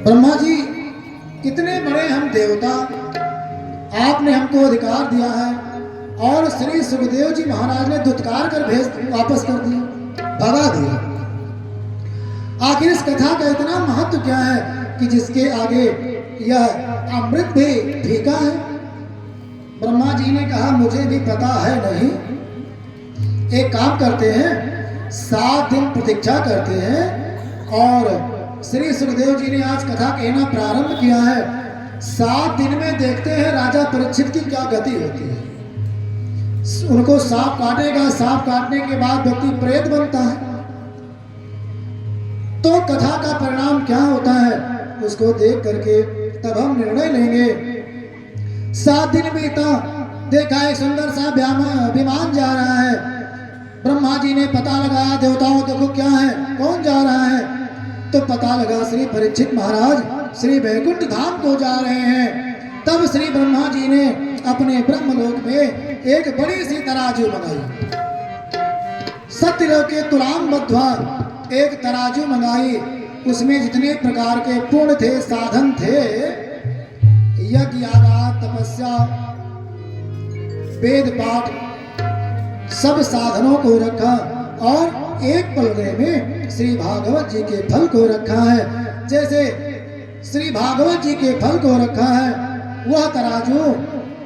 ब्रह्मा जी, कितने बड़े हम देवता, आपने हमको अधिकार दिया है और श्री सुखदेव जी महाराज ने दुत्कार कर भेज वापस कर दिया, भगा दिया। आखिर इस कथा का इतना महत्व क्या है कि जिसके आगे यह अमृत भी फीका है? ब्रह्मा जी ने कहा मुझे भी पता है नहीं, एक काम करते हैं, 7 दिन प्रतीक्षा करते हैं। और श्री सुखदेव जी ने आज कथा कहना प्रारंभ किया है। 7 दिन में देखते हैं राजा परीक्षित की क्या गति होती है। उनको सांप काटेगा, सांप काटने के बाद व्यक्ति प्रेत बनता है, तो कथा का परिणाम क्या होता है उसको देख करके तब हम निर्णय लेंगे। 7 दिन बीता, देखा एक सुंदर सा विमान जा रहा है। ब्रह्मा जी ने पता लगाया, देवताओं देखो क्या है, कौन जा रहा है? तो पता लगा श्री परीक्षित महाराज श्री वैकुंठ धाम को जा रहे हैं। तब श्री ब्रह्मा जी ने अपने ब्रह्मलोक में एक बड़ी सी तराजू मंगाई, सत्यलोक के तुलाम बद्धा एक तराजू मंगाई। उसमें जितने प्रकार के पुण्य थे, साधन थे, यज्ञ यागात तपस्या वेद पाठ, सब साधनों को रखा और एक पलड़े में श्री भागवत जी के फल को रखा है। जैसे श्री भागवत जी के फल को रखा है, वह तराजू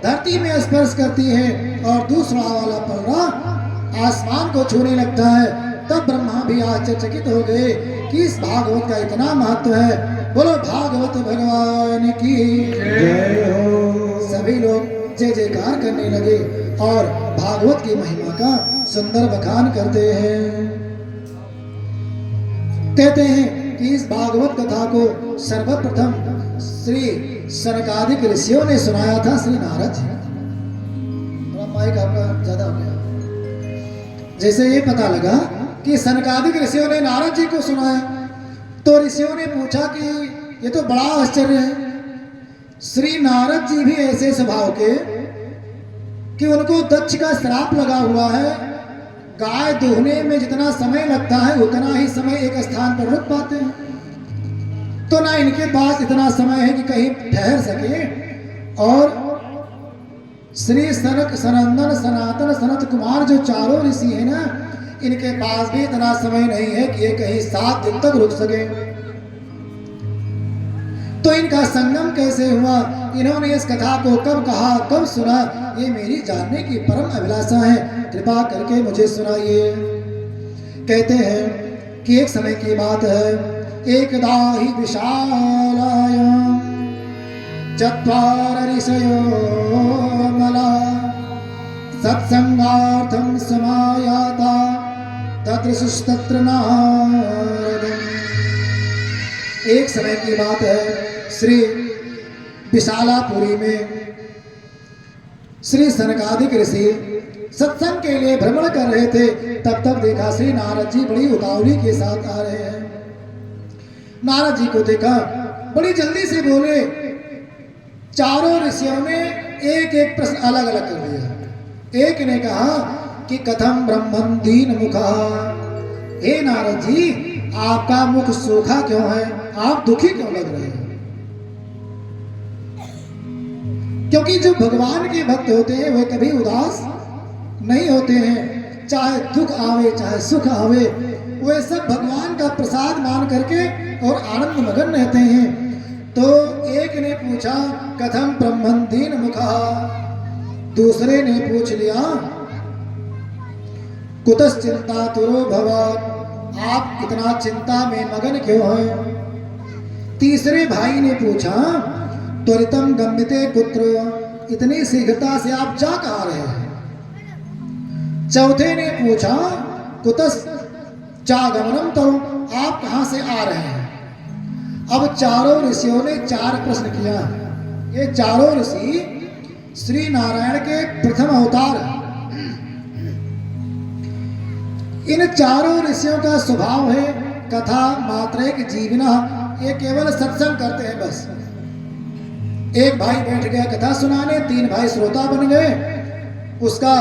धरती में स्पर्श करती है और दूसरा वाला पलड़ा आसमान को छूने लगता है। तब ब्रह्मा भी आश्चर्यचकित हो गए कि इस भागवत का इतना महत्व है। बोलो भागवत भगवान की जय हो। सभी लोग जय जयकार करने लगे और भागवत की महिमा का सुंदर बखान करते हैं। कहते हैं कि इस भागवत कथा को सर्वप्रथम श्री सनकादिक ऋषियों ने सुनाया था श्री नारद जी। माइक आपका ज्यादा हो गया। जैसे ये पता लगा कि सनकादिक ऋषियों ने नारद जी को सुनाया, तो ऋषियों ने पूछा कि ये तो बड़ा आश्चर्य है, श्री नारद जी भी ऐसे स्वभाव के कि उनको दक्ष का श्राप लगा हुआ है, गाय दूहने में जितना समय लगता है उतना ही समय एक स्थान पर रुक पाते हैं। तो ना इनके पास इतना समय है कि कहीं ठहर सके, और श्री सनक सनंदन सनातन सनत कुमार जो चारों ऋषि है ना, इनके पास भी इतना समय नहीं है कि ये कहीं 7 दिन तक रुक सके। तो इनका संगम कैसे हुआ, इन्होंने इस कथा को कब कहा, कब सुना, ये मेरी जानने की परम अभिलाषा है। कृपा करके मुझे सुनाइए। कहते हैं कि एक समय की बात है, एकदा ही विशालायां चत्वार ऋषयो मला सत्संगार्थं समायाता तत्र नारदम्। एक समय की बात है, श्री विशालापुरी में श्री सनकादिक ऋषि सत्संग के लिए भ्रमण कर रहे थे। तब देखा श्री नारद जी बड़ी उतावली के साथ आ रहे हैं। नारद जी को देखा, बड़ी जल्दी से बोले। चारों ऋषियों ने एक एक प्रश्न अलग अलग कर दिया। एक ने कहा कि कथम ब्रह्मन दीन मुखा, हे नारद जी आपका मुख सूखा क्यों है, आप दुखी क्यों लग रहे हैं? क्योंकि जो भगवान के भक्त होते हैं वे कभी उदास नहीं होते हैं, चाहे दुख आवे चाहे सुख आवे, वे सब भगवान का प्रसाद मान करके और आनंद मगन रहते हैं। तो एक ने पूछा कथम ब्रह्मन दीन मुखा, दूसरे ने पूछ लिया कुतस चिंता तुरो भवान, आप इतना चिंता में मगन क्यों हैं? तीसरे भाई ने पूछा त्वरितम गम्यते पुत्र, इतनी शीघ्रता से आप जा कहाँ रहे हैं? चौथे ने पूछा कुतस चागमनम तो, आप कहाँ से आ रहे हैं? अब चारों ऋषियों ने 4 प्रश्न किया। ये चारों ऋषि श्री नारायण के प्रथम अवतार हैं। इन चारों ऋषियों का स्वभाव है कथा मात्रेक जीवना, ये केवल सत्संग करते हैं बस। एक भाई बैठ गया कथा सुनाने, 3 भाई श्रोता बन गए, उसका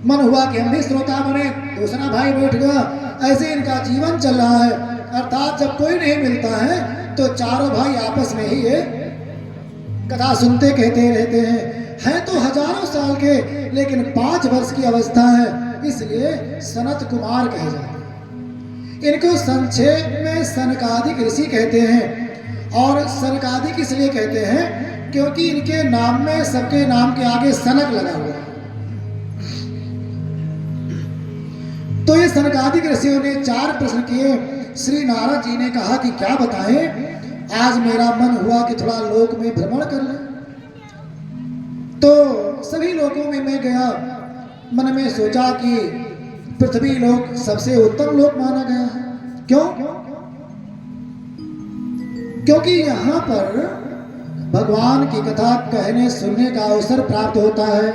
मन हुआ कि हम भी श्रोता बने, दूसरा भाई बैठ गया। ऐसे इनका जीवन चल रहा है। अर्थात जब कोई नहीं मिलता है तो चारों भाई आपस में ही ये कथा सुनते कहते रहते हैं तो हजारों साल के, लेकिन 5 वर्ष की अवस्था है, इसलिए सनत कुमार कहे जाते हैं। इनको संक्षेप में सनकादिक ऋषि कहते हैं। और सनकादिक इसलिए कहते हैं क्योंकि इनके नाम में, सबके नाम के आगे सनक लगा हुआ है। तो ये सनकादिक ऋषियों ने 4 प्रश्न किए। श्री नारद जी ने कहा कि क्या बताएं, आज मेरा मन हुआ कि थोड़ा लोक में भ्रमण कर ले। तो सभी लोकों में मैं गया। मन में सोचा कि पृथ्वी लोक सबसे उत्तम लोक माना गया है। क्यों? क्योंकि यहाँ पर भगवान की कथा कहने सुनने का अवसर प्राप्त होता है।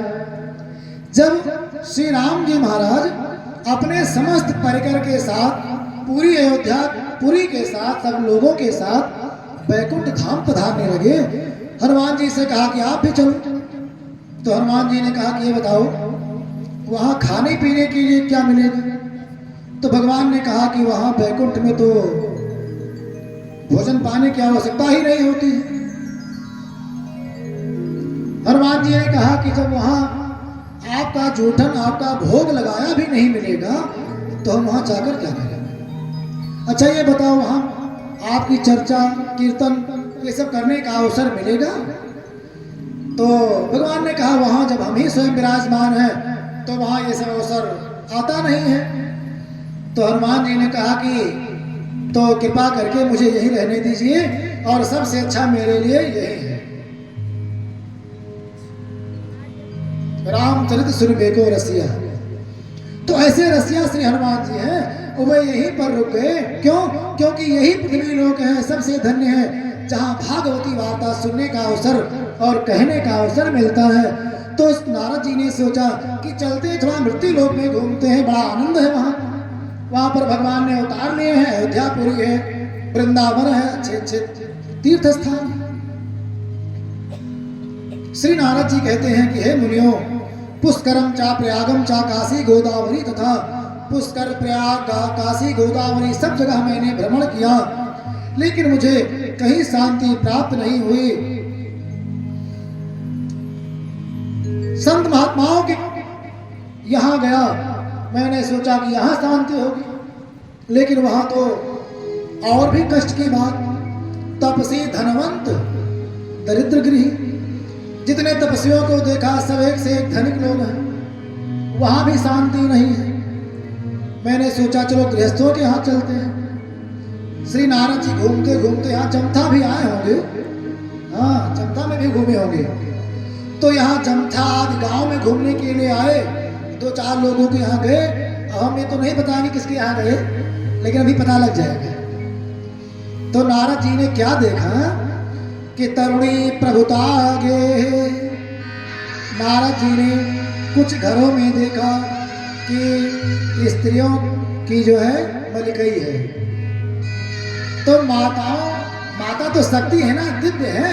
जब श्री राम जी महाराज अपने समस्त परिकर के साथ पूरी अयोध्या, पुरी के साथ, सब लोगों के साथ बैकुंठ धाम पधारने लगे, हनुमान जी से कहा कि आप भी चलो। तो हनुमान जी ने कहा कि ये बताओ वहाँ खाने पीने के लिए क्या मिलेगा? तो भगवान ने कहा कि वहाँ बैकुंठ में तो भोजन पाने की आवश्यकता ही नहीं होती है। हनुमान जी ने कहा कि जब वहाँ आपका जूठन, आपका भोग लगाया भी नहीं मिलेगा तो हम वहाँ जाकर क्या करेंगे? अच्छा ये बताओ वहाँ आपकी चर्चा, कीर्तन, ये सब करने का अवसर मिलेगा? तो भगवान ने कहा वहाँ जब हम ही स्वयं विराजमान हैं तो वहाँ ये सब अवसर आता नहीं है। तो हनुमान जी ने कहा कि तो कृपा करके मुझे यही रहने दीजिए और सबसे अच्छा मेरे लिए यही है। रामचरित सुनबे को रसिया। तो ऐसे रसिया श्री हनुमान जी हैं, वे यहीं पर रुक गए। क्यों? क्योंकि यही पृथ्वी लोक है, सबसे धन्य है, जहाँ भागवती वार्ता सुनने का अवसर और कहने का अवसर मिलता है। तो नारद जी ने सोचा कि चलते थोड़ा मृत्यु लोक में घूमते हैं, बड़ा आनंद है वहाँ पर भगवान ने अवतार लिए हैं, अयोध्यापुरी है, वृंदावन है, अच्छे अच्छे तीर्थ स्थान। श्री नारद जी कहते हैं कि हे मुनियों, पुष्करम चा प्रयागम चा काशी गोदावरी तथा पुष्कर, प्रयाग, काशी, गोदावरी सब जगह मैंने भ्रमण किया, लेकिन मुझे कहीं शांति प्राप्त नहीं हुई। संत महात्माओं के यहाँ गया, मैंने सोचा कि यहाँ शांति होगी, लेकिन वहां तो और भी कष्ट की बात। तपसी धनवंत दरिद्र गृही, जितने तपस्वियों को देखा सब एक से एक धनिक लोग हैं, वहां भी शांति नहीं है। मैंने सोचा चलो गृहस्थों के यहाँ चलते हैं। श्री नारद जी घूमते घूमते यहाँ जमथा भी आए होंगे, हाँ जमथा में भी घूमे होंगे। तो यहाँ जमथा आदि गांव में घूमने के लिए आए, 2-4 लोगों के यहाँ गए। अब हम ये तो नहीं बताएंगे किसके यहाँ गए, लेकिन अभी पता लग जाएगा। तो नारद जी ने क्या देखा कि तरुणी प्रभुता आगे। नारद जी ने कुछ घरों में देखा कि स्त्रियों की जो है मलिकई है। तो माता तो शक्ति है ना, दिव्य है,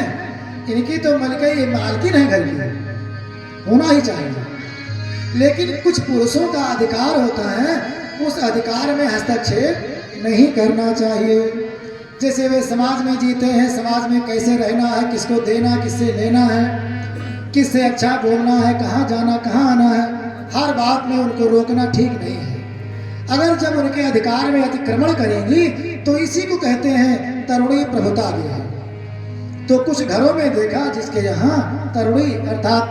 इनकी तो मलिकई मालकिन है घर की, होना ही चाहिए। लेकिन कुछ पुरुषों का अधिकार होता है, उस अधिकार में हस्तक्षेप नहीं करना चाहिए। जैसे वे समाज में जीते हैं, समाज में कैसे रहना है, किसको देना, किससे लेना है, किससे अच्छा बोलना है, कहाँ जाना, कहाँ आना है, हर बात में उनको रोकना ठीक नहीं है। अगर जब उनके अधिकार में अतिक्रमण करेंगी तो इसी को कहते हैं तरुणी प्रभुता है। तो कुछ घरों में देखा जिसके यहाँ तरुणी अर्थात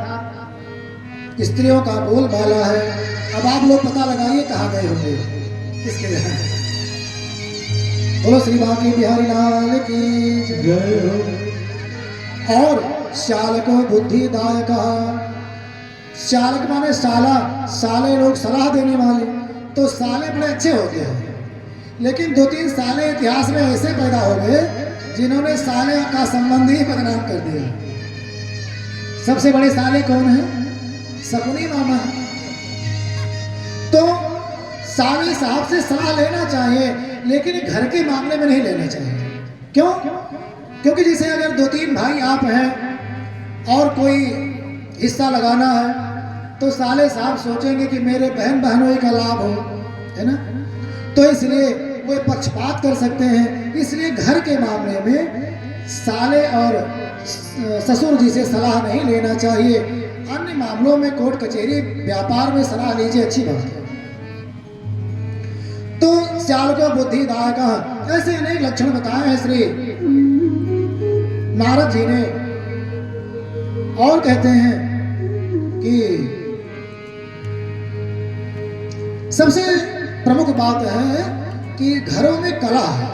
स्त्रियों का बोलबाला है। अब आप लोग पता लगाइए कहाँ गए होंगे, किसके यहाँ। बोलो श्री बांके बिहारी लाल की जय हो। और शालको बुद्धिदायक, शालक माने साला, साले लोग सलाह देने वाले। तो साले बड़े अच्छे होते हैं, लेकिन 2-3 साले इतिहास में ऐसे पैदा हो गए जिन्होंने साले का संबंध ही बदनाम कर दिया। सबसे बड़े साले कौन है? शकुनी मामा। तो साले साहब से सलाह लेना चाहिए, लेकिन घर के मामले में नहीं लेना चाहिए। क्यों? क्योंकि जैसे अगर 2-3 भाई आप हैं और कोई हिस्सा लगाना है तो साले साहब सोचेंगे कि मेरे बहन बहनों का लाभ हो, है ना। तो इसलिए वे पक्षपात कर सकते हैं। इसलिए घर के मामले में साले और ससुर जी से सलाह नहीं लेना चाहिए। अन्य मामलों में कोर्ट कचहरी व्यापार में सलाह लीजिए, अच्छी बात है। तो श्याल को बुद्धिदायक ऐसे अनेक लक्षण बताए हैं श्री नारद जी ने। और कहते हैं कि सबसे प्रमुख बात है कि घरों में कला है,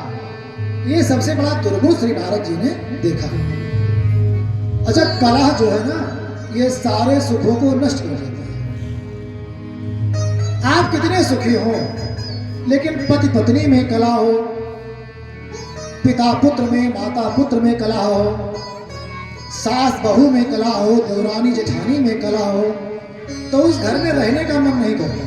ये सबसे बड़ा दुर्गुण श्री नारद जी ने देखा। अच्छा, कला जो है ना, ये सारे सुखों को नष्ट कर देता है। आप कितने सुखी हो, लेकिन पति पत्नी में कला हो, पिता पुत्र में, माता पुत्र में कला हो, सास बहू में कला हो, देवरानी जेठानी में कला हो, तो उस घर में रहने का मन नहीं करता।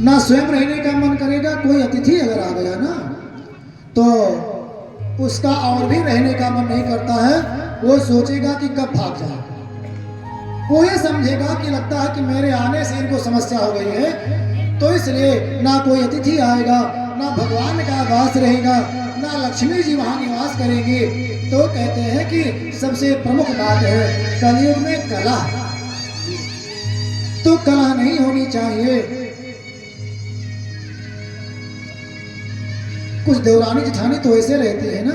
ना स्वयं रहने का मन करेगा। कोई अतिथि अगर आ गया ना, तो उसका और भी रहने का मन नहीं करता है। वो सोचेगा कि कब भाग जाए। वो ये समझेगा कि लगता है कि मेरे आने से इनको समस्या हो गई है, तो इसलिए ना कोई अतिथि आएगा, ना भगवान का वास रहेगा, ना लक्ष्मी जी वहां निवास करेंगे। तो कहते हैं कि सबसे प्रमुख बात है कलयुग में कला, तो कला नहीं होनी चाहिए। कुछ देवरानी जेठानी तो ऐसे रहती है ना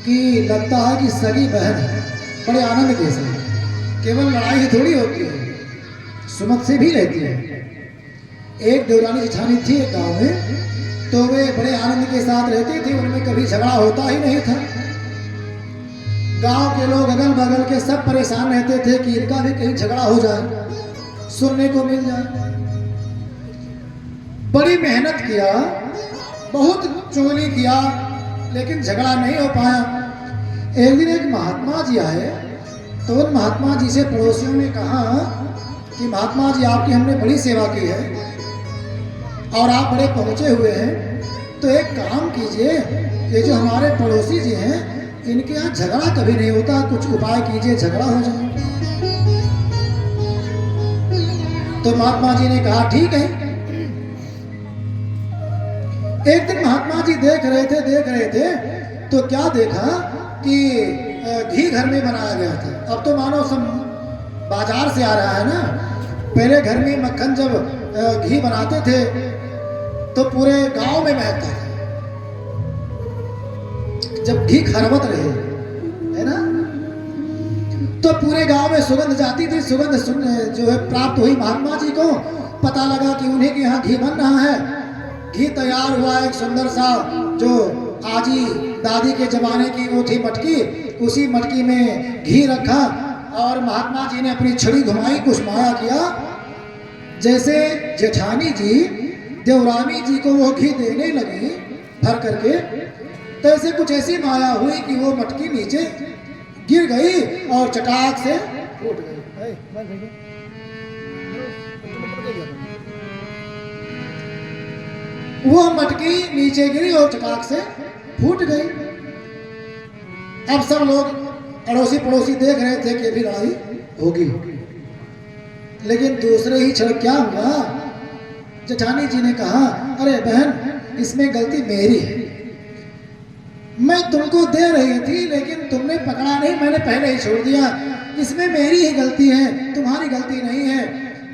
कि लगता है कि सगी बहन है, बड़े आनंद के साथ। केवल लड़ाई थोड़ी होती है, सुमत से भी रहती है। एक देवरानी जेठानी थी एक गांव में, तो वे बड़े आनंद के साथ रहती थी, उनमें कभी झगड़ा होता ही नहीं था। गांव के लोग अगल बगल के सब परेशान रहते थे कि इनका भी कहीं झगड़ा हो जाए, सुनने को मिल जाए। बड़ी मेहनत किया, बहुत चुगली किया, लेकिन झगड़ा नहीं हो पाया। एक दिन एक महात्मा जी आए, तो उन महात्मा जी से पड़ोसियों ने कहा कि महात्मा जी, आपकी हमने बड़ी सेवा की है और आप बड़े पहुंचे हुए हैं, तो एक काम कीजिए, ये जो हमारे पड़ोसी जी हैं, इनके यहाँ झगड़ा कभी नहीं होता, कुछ उपाय कीजिए, झगड़ा हो जाए। तो महात्मा जी ने कहा ठीक है। एक दिन महात्मा जी देख रहे थे तो क्या देखा कि घी घर में बनाया गया था। अब तो मानो सब बाजार से आ रहा है ना। पहले घर में मक्खन जब घी बनाते थे तो पूरे गांव में महकता था, जब घी खरबत रहे, है ना, तो पूरे गांव में सुगंध जाती थी। सुगंध जो है प्राप्त हुई महात्मा जी को, पता लगा कि उन्हीं के यहाँ घी बन रहा है। घी तैयार हुआ, एक सुंदर सा जो आजी दादी के जमाने की वो थी मटकी, उसी मटकी में घी रखा और महात्मा जी ने अपनी छड़ी घुमाई, कुछ माया किया। जैसे जेठानी जी देवरानी जी को वो घी देने लगी भर करके, तैसे कुछ ऐसी माया हुई कि वो मटकी नीचे गिर गई और चटाक से फूट गई। वो मटकी नीचे गिरी और चटाक से फूट गई। अब सब लोग अड़ोसी पड़ोसी देख रहे थे कि अभी लड़ाई होगी, लेकिन दूसरे ही क्षण क्या हुआ, जेठानी जी ने कहा, अरे बहन, इसमें गलती मेरी है। मैं तुमको दे रही थी लेकिन तुमने पकड़ा नहीं, मैंने पहले ही छोड़ दिया। इसमें मेरी ही गलती है, तुम्हारी गलती नहीं है।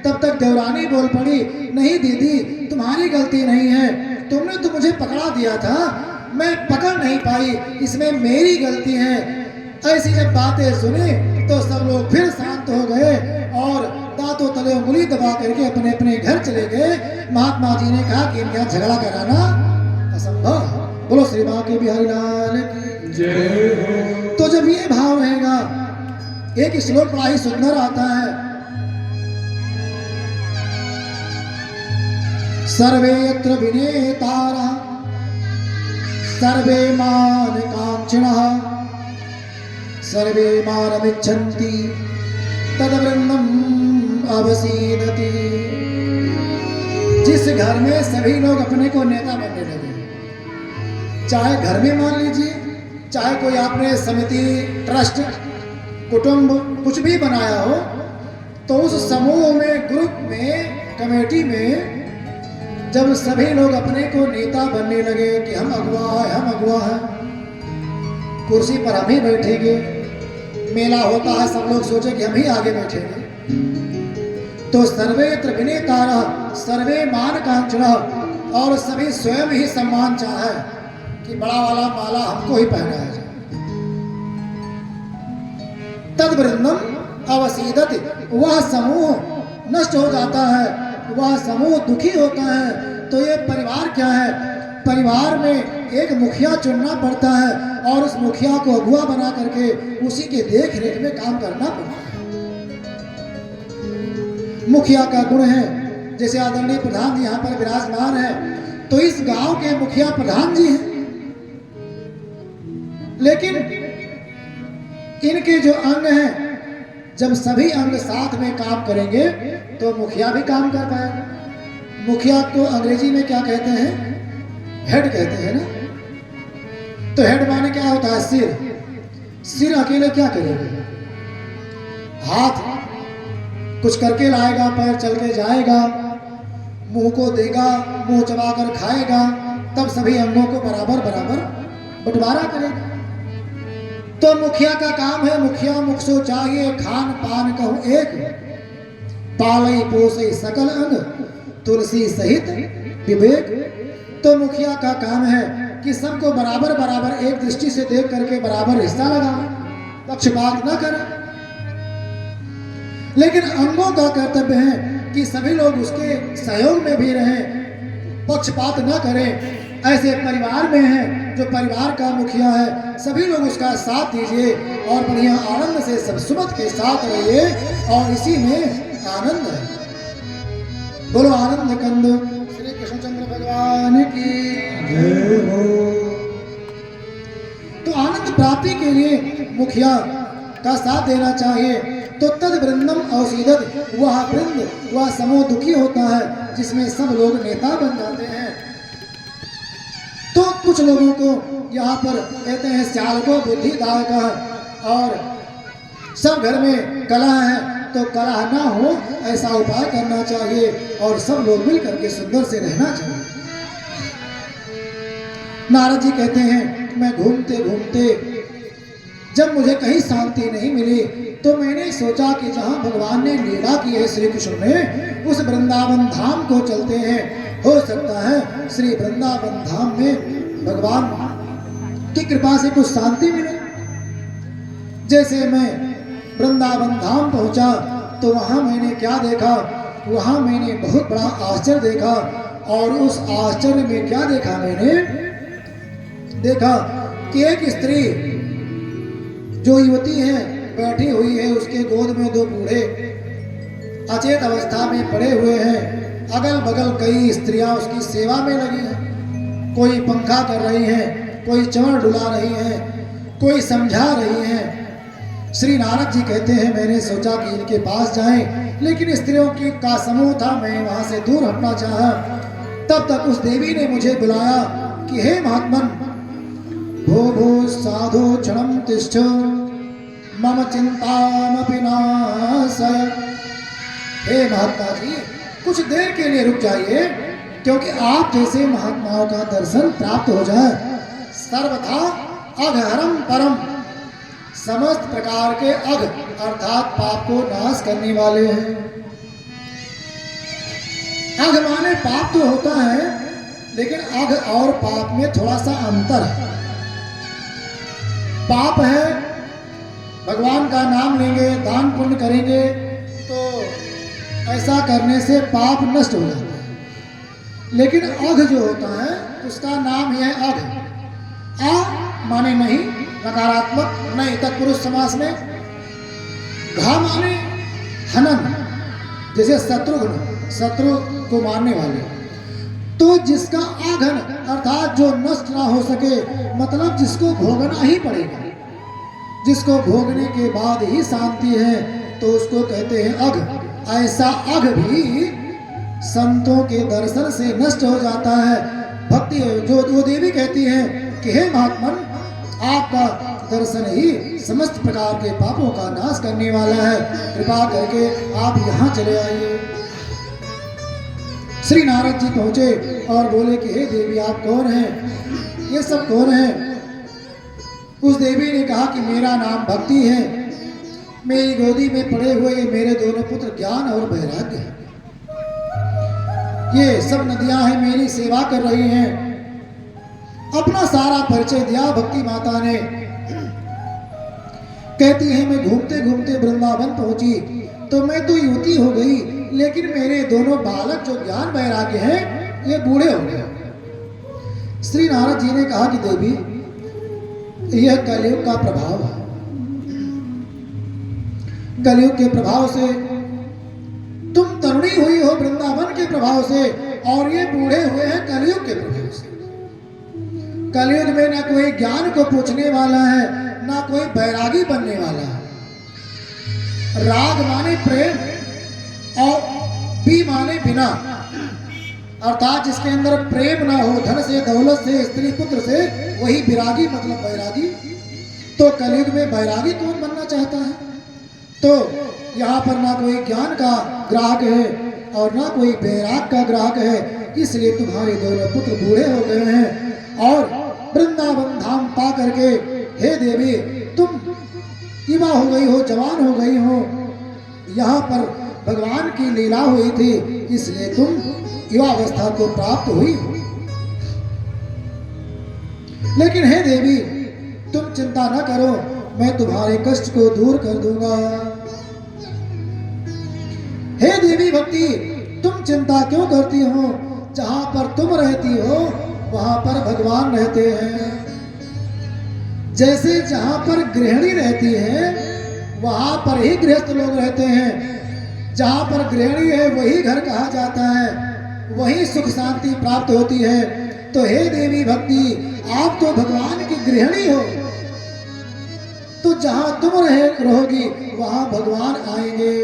तब तक देवरानी बोल पड़ी, नहीं दीदी, तुम्हारी गलती नहीं है, तुमने तो मुझे पकड़ा दिया था, मैं पकड़ नहीं पाई, इसमें मेरी गलती है। ऐसी जब बातें सुनी तो सब लोग फिर शांत हो गए और दांतों तले उंगली दबा करके अपने अपने घर चले गए। महात्मा जी ने कहा कि इनके यहाँ झगड़ा कराना असंभव। बोलो श्री मां के बिहारी लाल की जय। तो जब ये भाव रहेगा, एक श्लोक बड़ा ही सुंदर आता है, सर्वे यत्र विनेतारः सर्वे मान कांक्षिणः सर्वे मानमिच्छन्ति तद्वृन्दम् अवसीदति। जिस घर में सभी लोग अपने को नेता बनने लगे, चाहे घर में मान लीजिए, चाहे कोई आपने समिति, ट्रस्ट, कुटुंब कुछ भी बनाया हो, तो उस समूह में, ग्रुप में, कमेटी में जब सभी लोग अपने को नेता बनने लगे कि हम अगुआ हैं, कुर्सी पर हम ही बैठेंगे, मेला होता है सब लोग सोचे कि हम ही आगे बैठेंगे, तो सर्वेत्र विनेतारः सर्वे मान कांक्षणः, और सभी स्वयं ही सम्मान चाहे कि बड़ा वाला माला हमको ही पहनाया जाए। तद वृंदम अवसीदति, वह समूह नष्ट हो जाता है, वह समूह दुखी होता है। तो ये परिवार क्या है? परिवार में एक मुखिया चुनना पड़ता है और उस मुखिया को अगुआ बना करके उसी के देख रेख में काम करना पड़ता है। मुखिया का गुण है, जैसे आदरणीय प्रधान जी यहाँ पर विराजमान है, तो इस गांव के मुखिया प्रधान जी हैं, लेकिन इनके जो अंग हैं, जब सभी अंग साथ में काम करेंगे तो मुखिया भी काम कर पाएगा। मुखिया को अंग्रेजी में क्या कहते हैं? हेड कहते हैं ना। तो हेड माने क्या होता है? सिर। सिर अकेले क्या करेगा? हाथ कुछ करके लाएगा, पैर चल के जाएगा, मुंह को देगा, मुंह चबाकर खाएगा, तब सभी अंगों को बराबर बराबर बंटवारा करेगा। तो मुखिया का काम है, मुखिया मुख सो चाहिए, खान पान कहूं एक, पालई पोसई सकल अंग, तुलसी सहित विवेक। तो मुखिया का काम है कि सबको बराबर बराबर एक दृष्टि से देख करके बराबर हिस्सा लगाए, पक्षपात न करें। लेकिन अंगों का कर्तव्य है कि सभी लोग उसके सहयोग में भी रहें, पक्षपात न करें। ऐसे परिवार में है जो परिवार का मुखिया है, सभी लोग उसका साथ दीजिए और बढ़िया आनंद से सब सुमत के साथ रहिए, और इसी में आनंद है। बोलो आनंद कंद श्री कृष्णचंद्र भगवान की जय हो। तो आनंद प्राप्ति के लिए मुखिया का साथ देना चाहिए। तो तद वृंदम अवसीदत, वह वृंद, वह समूह दुखी होता है जिसमें सब लोग नेता बन जाते हैं। तो कुछ लोगों को यहाँ पर कहते हैं स्याल को बुद्धिदायक है, और सब घर में कलह है, तो कलह ना हो ऐसा उपाय करना चाहिए और सब लोग मिल करके सुंदर से रहना चाहिए। नारद जी कहते हैं मैं घूमते घूमते जब मुझे कहीं शांति नहीं मिली, तो मैंने सोचा कि जहाँ भगवान ने लीला की है श्री कृष्ण ने, उस वृंदावन धाम को चलते हैं। हो सकता है श्री वृंदावन धाम में भगवान की कृपा से कुछ शांति मिले। जैसे मैं वृंदावन धाम पहुंचा तो वहां मैंने क्या देखा? वहां मैंने बहुत बड़ा आश्चर्य देखा, और उस आश्चर्य में क्या देखा? मैंने देखा कि एक स्त्री जो युवती है बैठी हुई है, उसके गोद में दो बूढ़े अचेत अवस्था में पड़े हुए हैं। अगल बगल कई स्त्रियां उसकी सेवा में लगी हैं, कोई पंखा कर रही हैं, कोई चवड़ डुला रही हैं, कोई समझा रही हैं। श्री नारद जी कहते हैं मैंने सोचा कि इनके पास जाएं, लेकिन स्त्रियों की का समूह था, मैं वहां से दूर हटना चाहा। तब तक उस देवी ने मुझे बुलाया कि हे महात्मन, भो भो साधो क्षणम तिष्ठ मम चिंतामपि नाशय। हे महात्मा जी, कुछ देर के लिए रुक जाइए, क्योंकि आप जैसे महात्माओं का दर्शन प्राप्त हो जाए। सर्वथा अघहरम परम, समस्त प्रकार के अघ अर्थात पाप को नाश करने वाले हैं। अघ माने पाप तो होता है, लेकिन अघ और पाप में थोड़ा सा अंतर है। पाप है भगवान का नाम लेंगे, दान पुण्य करेंगे, तो ऐसा करने से पाप नष्ट हो जाता है। लेकिन अघ जो होता है उसका नाम ही है अघ। आ माने नहीं, नकारात्मक नहीं, तत्पुरुष समास में। घा माने हनन, जैसे शत्रुघ्न, शत्रु को मारने वाले। तो जिसका आघन अर्थात जो नष्ट ना हो सके, मतलब जिसको भोगना ही पड़ेगा, जिसको भोगने के बाद ही शांति है, तो उसको कहते हैं अघ। ऐसा अघ भी संतों के दर्शन से नष्ट हो जाता है। भक्ति जो वो देवी कहती है कि हे महात्मन, आपका दर्शन ही समस्त प्रकार के पापों का नाश करने वाला है, कृपा करके आप यहाँ चले आइए। श्री नारद जी पहुंचे और बोले कि हे देवी आप कौन हैं, ये सब कौन है। उस देवी ने कहा कि मेरा नाम भक्ति है, मेरी गोदी में पड़े हुए ये मेरे दोनों पुत्र ज्ञान और वैराग्य हैं, ये सब नदियां हैं मेरी सेवा कर रही हैं। अपना सारा परिचय दिया भक्ति माता ने। कहती है मैं घूमते घूमते वृंदावन पहुंची तो मैं तो युवती हो गई, लेकिन मेरे दोनों बालक जो ज्ञान वैराग्य हैं ये बूढ़े हो गए। श्री नारद जी ने कहा कि देवी यह कलयुग का प्रभाव है, कलयुग के प्रभाव से तुम तरुणी हुई हो वृंदावन के प्रभाव से, और ये बूढ़े हुए हैं कलयुग के प्रभाव से। कलयुग में ना कोई ज्ञान को पूछने वाला है, ना कोई बैरागी बनने वाला है। राग माने प्रेम और बी माने बिना, अर्थात जिसके अंदर प्रेम ना हो, धन से दौलत से स्त्री पुत्र से, वही विरागी मतलब बैरागी। तो कलयुग में बैरागी कौन बनना चाहता है। तो यहाँ पर ना कोई ज्ञान का ग्राहक है और ना कोई बैराग का ग्राहक है, इसलिए तुम्हारे दोनों पुत्र बूढ़े हो गए हैं और वृंदावन धाम पा करके हे देवी तुम युवा हो गई हो, जवान हो गई हो। यहाँ पर भगवान की लीला हुई थी, इसलिए तुम युवावस्था को प्राप्त हुई हो। लेकिन हे देवी तुम चिंता न करो, मैं तुम्हारे कष्ट को दूर कर दूंगा। हे देवी भक्ति तुम चिंता क्यों करती हो, जहां पर तुम रहती हो वहां पर भगवान रहते हैं। जैसे जहां पर गृहिणी रहती है वहां पर ही गृहस्थ लोग रहते हैं। जहां पर गृहिणी है वही घर कहा जाता है, वही सुख शांति प्राप्त होती है। तो हे देवी भक्ति आप तो भगवान की गृहिणी हो, तो जहां तुम रहोगी वहां भगवान आएंगे।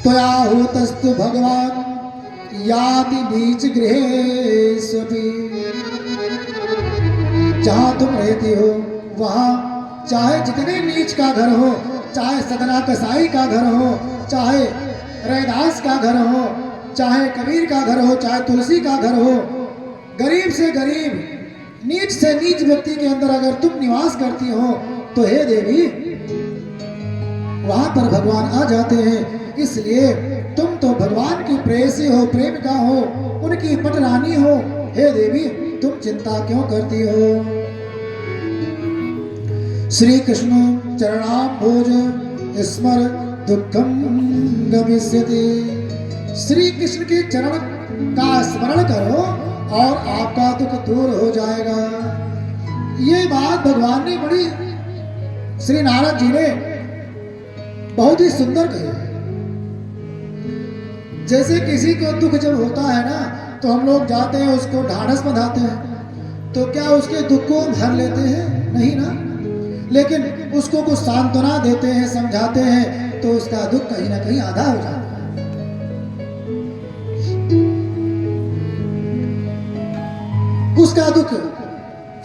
त्वया होतस्तु भगवान याति बीच गृहेष्वपि, जहां तुम रहती हो वहां चाहे जितने नीच का घर हो, चाहे सदना कसाई का घर हो, चाहे रैदास का घर हो, चाहे कबीर का घर हो, चाहे तुलसी का घर हो, गरीब से गरीब नीच से नीच व्यक्ति के अंदर अगर तुम निवास करती हो तो हे देवी वहां पर भगवान आ जाते हैं। इसलिए तुम तो भगवान की प्रेयसी हो, प्रेमिका हो, उनकी पटरानी हो। हे देवी तुम चिंता क्यों करती हो। श्री कृष्ण चरणाम्भोज स्मर दुखम गमिष्यति, श्री कृष्ण के चरण का स्मरण करो और आपका दुख दूर हो जाएगा। ये बात भगवान ने बड़ी, श्री नारद जी ने बहुत ही सुंदर कही। जैसे किसी को दुख जब होता है ना तो हम लोग जाते हैं उसको ढाढ़स बंधाते हैं, तो क्या उसके दुख को भर लेते हैं? नहीं ना। लेकिन उसको कुछ सांत्वना देते हैं, समझाते हैं, तो उसका दुख कहीं ना कहीं आधा हो जाता है। उसका दुख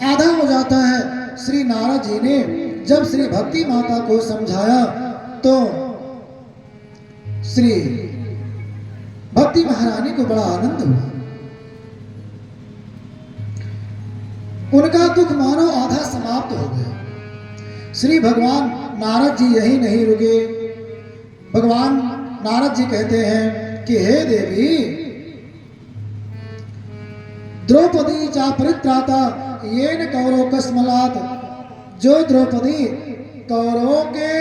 आधा हो जाता है। श्री नारद जी ने जब श्री भक्ति माता को समझाया तो श्री भक्ति महारानी को बड़ा आनंद हुआ। उनका दुख मानो आधा समाप्त हो गया। श्री भगवान नारद जी यही नहीं रुके। भगवान नारद जी कहते हैं कि हे देवी द्रौपदी चा परित्राता येन कौरव कस्मलात, जो द्रौपदी कौरवों के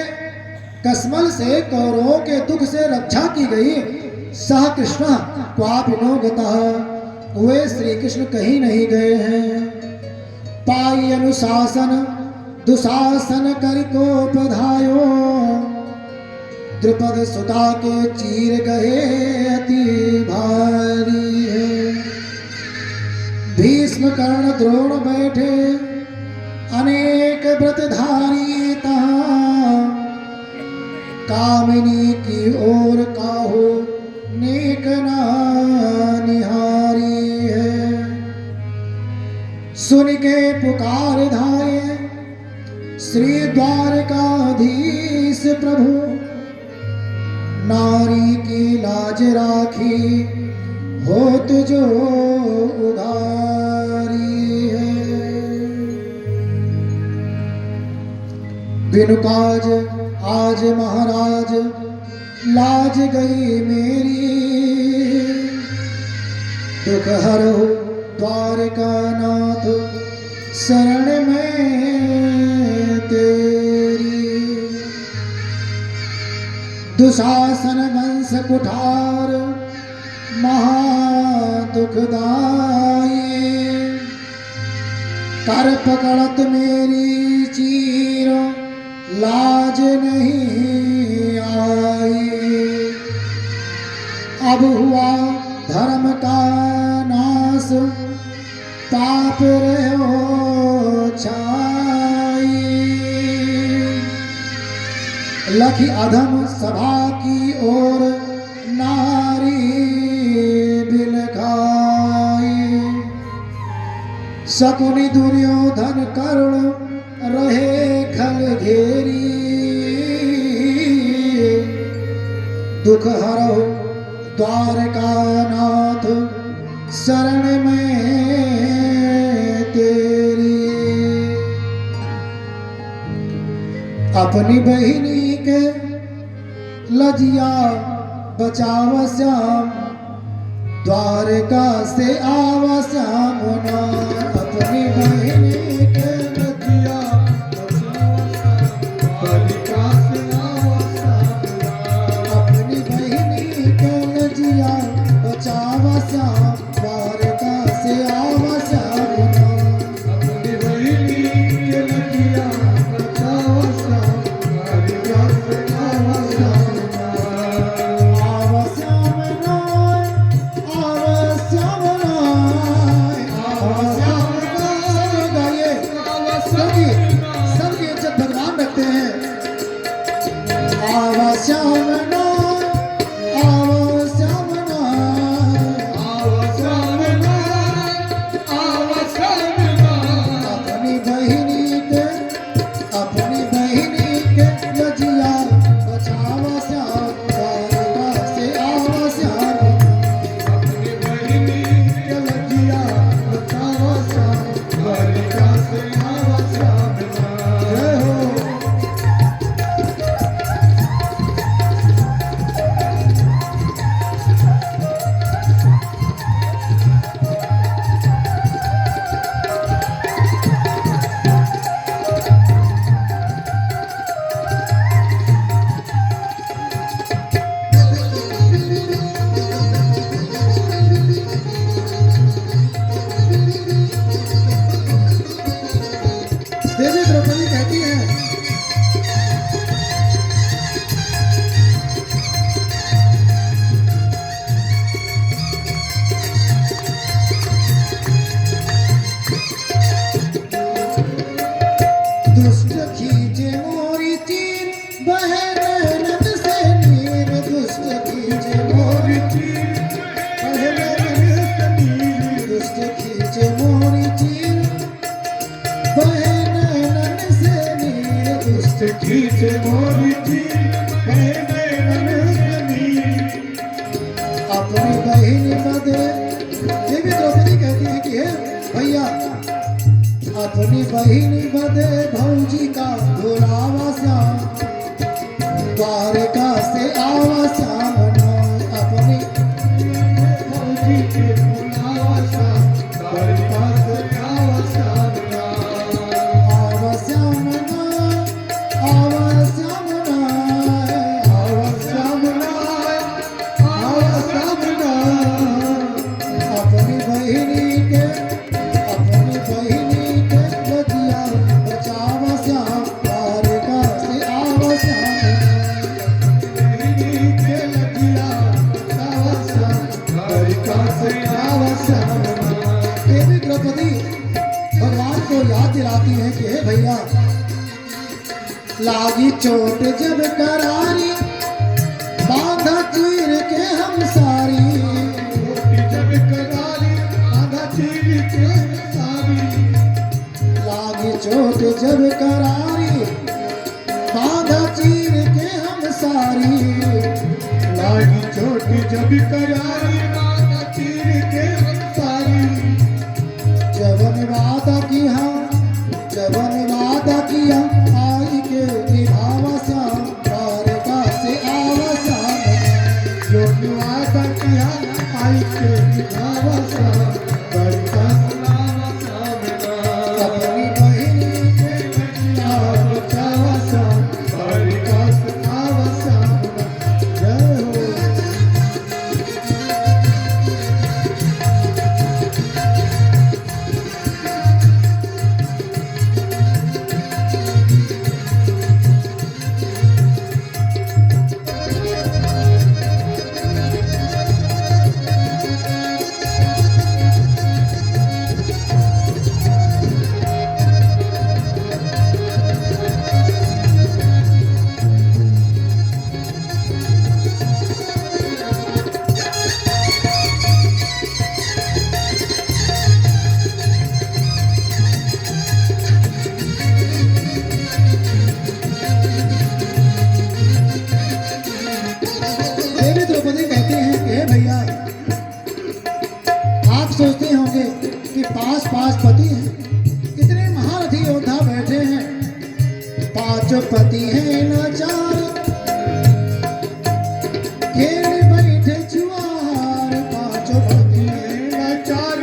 कस्मल से, कौरवों के दुख से रक्षा की गई, सह कृष्ण क्वापिनो गतः, वे श्री कृष्ण कहीं नहीं गए हैं। पाई अनुशासन दुशासन करिकोपधायो, द्रुपद सुता के चीर गए अति भारी है। भीष्म कर्ण द्रोण बैठे अनेक व्रतधारी तहाँ, कामिनी की ओर काहो नेक ना निहारी है। सुन के पुकार धाये श्री द्वारकाधीश प्रभु, नारी की लाज राखी होत जो उधारी है। बिनु काज आज महाराज लाज गई मेरी, दुख हरो द्वारका नाथ शरण में तेरी। दुशासन वंश कुठार महा दुखदाई, कर पकड़त मेरी चीर लाज नहीं आई। अब हुआ धर्म का नाश पाप रहो छाई। लखी अधम सभा की ओर नारी बिलखाई। शकुनि दुर्योधन करुण रहे खल घेरी, दुख हरो द्वारका नाथ शरण में तेरी। अपनी बहिनी के लजिया बचाव श्याम, द्वारका से आवा श्याम ना। अपनी बहिनी के लजिया बचाव द्वारका से आवा श्याम। अपनी बहिनी के लजिया बचाव श्याम, द्वारका से आवा श्याम ना। अपनी बहिनी के लजिया बचाव श्याम, द्वारका से आवा श्याम ना। आवा श्याम ना, आवा श्याम ना, आवा श्याम ना। सब गाइए, सबकी इज्जत भगवान रखते हैं। आवा श्याम ना, आवा श्याम ना, आवा श्याम ना, आवा श्याम ना। अपनी बहिनी के लजिया बचावा श्याम, द्वारका से आवा श्याम। अपनी बहिनी के लजिया बचावा श्याम, द्वारका से आवा श्याम। जय हो। देवी द्रौपदी कहती है, दुष्ट खींचे मोरी तीर बहे नैनन से नीर। दुष्ट खींचे मोरी तीर बहे नैनन से नीर। दुष्ट खींचे मोरी तीर बहे नैनन से नीर। दुष्ट खींचे मोरी तीर बहे नैनन से नीर। अपनी बहिनी बदे देवी द्रौपदी कहती है कि हे भैया, अपनी बहिनी बदे भौजी का बुलावा श्याम, द्वारका से आवा श्याम ना। अपनी भौजी के बुलावा श्याम, द्वारका से आवा श्याम ना। आवा श्याम ना, आवा श्याम ना, आवा श्याम ना, आवा श्याम ना। अपनी बहिनी के लजिया बचावा श्याम, द्वारका से आवा श्याम। बहिनी के लजिया बचावा श्याम, द्वारका से आवा श्याम। देवी द्रौपदी भगवान को याद दिलाती है कि हे भैया, लागी चोट जब करारी, बांधा चीर के हम सारी। जब करारी बांधा चीर के हम सारी। लागी चोट जब करारी, बांधा चीर के हम सारी। लागी चोट जब करारी, बांधा चीर के अंसारी जवन वादा किया आई के निभावा श्याम द्वारका से आवा श्याम जो वादा किया आई के निभावा श्याम द्वारका से आवा श्याम अपनी बहिनी के लजिया बचावा श्याम द्वारका से आवा श्याम जय हो देवी द्रौपदी कहती हैं कि हे भैया, आप सोचते होंगे कि पास पति हैं, इतने महारथी योद्धा बैठे हैं, 5 पति हैं न 4, खेल बैठे जुआर, 5 पति हैं न 4,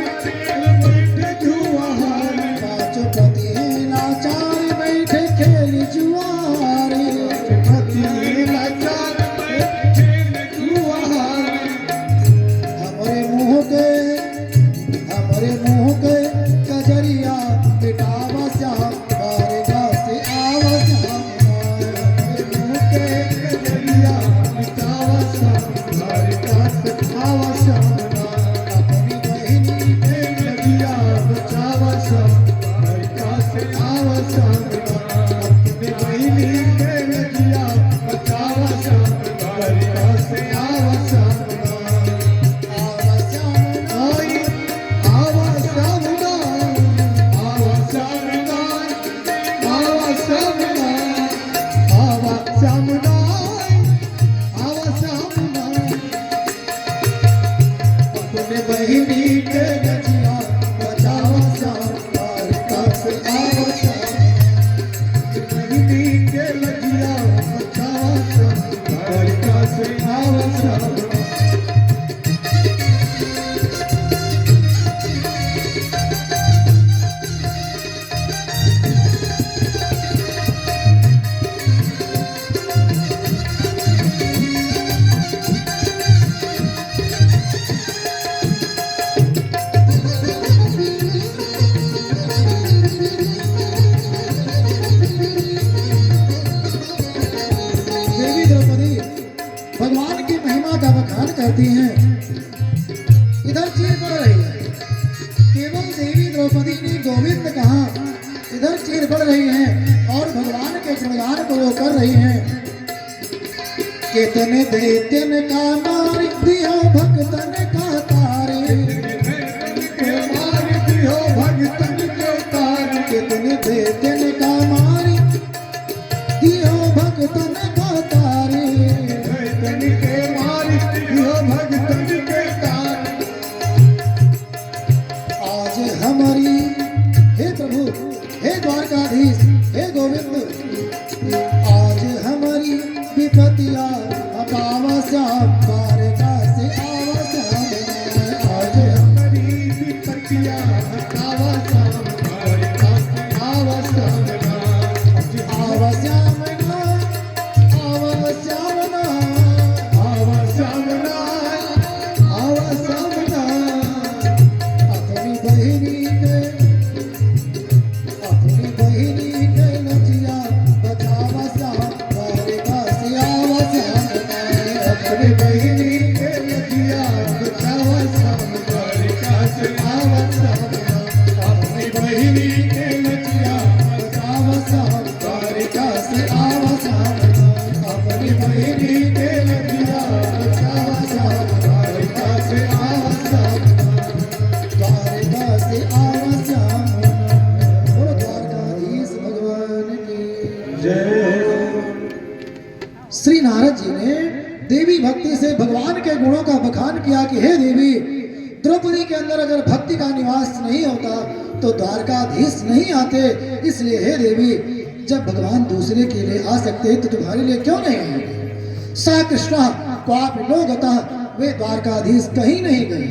बैठे जुआर 5 पति हैं न 4, बैठे खेल जुआर। पति लाचार बैठे जुआर हमरे मुंह के कजरिया मिटावा श्याम द्वारका से आवा श्याम हमरे मुंह के कजरिया मिटावा श्याम द्वारका से आवा श्याम अपनी बहिनी के लजिया बचावा श्याम द्वारका से आवा श्याम अपने बहिनी के लजिया बचावा श्याम द्वारका से आवा श्याम आवा श्याम आई आवा श्याम आवा श्याम आवा श्याम आवा श्याम आवा श्याम अपने बहिनी के लजिया बचावा श्याम द्वारका से आवा श्याम बहिनी के लजिया बचावा श्याम द्वारका से आवा श्याम देवी द्रौपदी भगवान की महिमा का बखान करती हैं। इधर चीर पड़ रही है, केवल देवी द्रौपदी ने गोविंद कहा, इधर चीर पड़ रही है और भगवान के गुणगान को वो कर रही हैं। कितने दैत्यन का मार दिया भक्तन का तारे, के मार दियो भगतन के तार कितने दैत्यन का मार दिया भक्तन का तारे। भगतन के मार दियो भगतन के तार आज हमारी हे प्रभु, हे द्वारकाधीश, हे गोविंद, आज हमारी विपतिया हटावा श्याम द्वारका से आवा श्याम। आज हमारी विपत्तियां हटावा श्याम द्वारका से आवा श्याम आवा श्याम आवा श्याम आवा श्याम आवा श्याम अपनी बहिनी के लजिया बचावा श्याम द्वारका से आवा श्याम। अपने बहिनी के लजिया बचावा श्याम द्वारका से आवा श्याम अपनी बहिनी के लजिया बचावा श्याम द्वारका से आवा श्याम। अपनी बहिनी के लजिया बचावा श्याम द्वारका से आवा श्याम द्वारका से आवा श्याम। बोलो द्वारकाधीश भगवान की जय श्री नारद जी ने देवी भक्ति से भगवान के गुणों का बखान किया कि हे देवी, द्रौपदी के अंदर अगर भक्ति का निवास नहीं होता तो द्वारकाधीश नहीं आते। इसलिए हे देवी, जब भगवान दूसरे के लिए आ सकते हैं तो तुम्हारे लिए क्यों नहीं आएंगे? सा कृष्ण क्वापि नो गतः, वे द्वारकाधीश कहीं नहीं गए।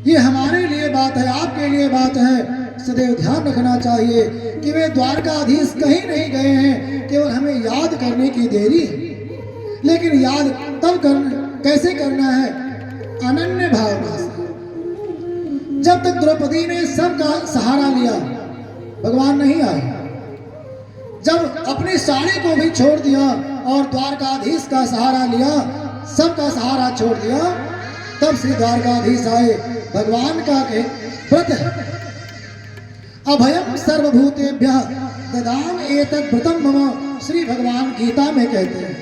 ये हमारे लिए बात है, आपके लिए बात है। सदैव ध्यान रखना चाहिए कि वे द्वारकाधीश कहीं नहीं गए हैं, केवल हमें याद करने की देरी है। लेकिन याद तब कैसे करना है? अनन्य भावना से। जब तक द्रौपदी ने सबका सहारा लिया, भगवान नहीं आए। जब अपनी साड़ी को भी छोड़ दिया और द्वारकाधीश का सहारा लिया, सबका सहारा छोड़ दिया, तब श्री द्वारकाधीश आए। भगवान का व्रत है, अभयम सर्वभूतेभ्यः ददाम एतद् व्रतम मम, श्री भगवान गीता में कहते हैं।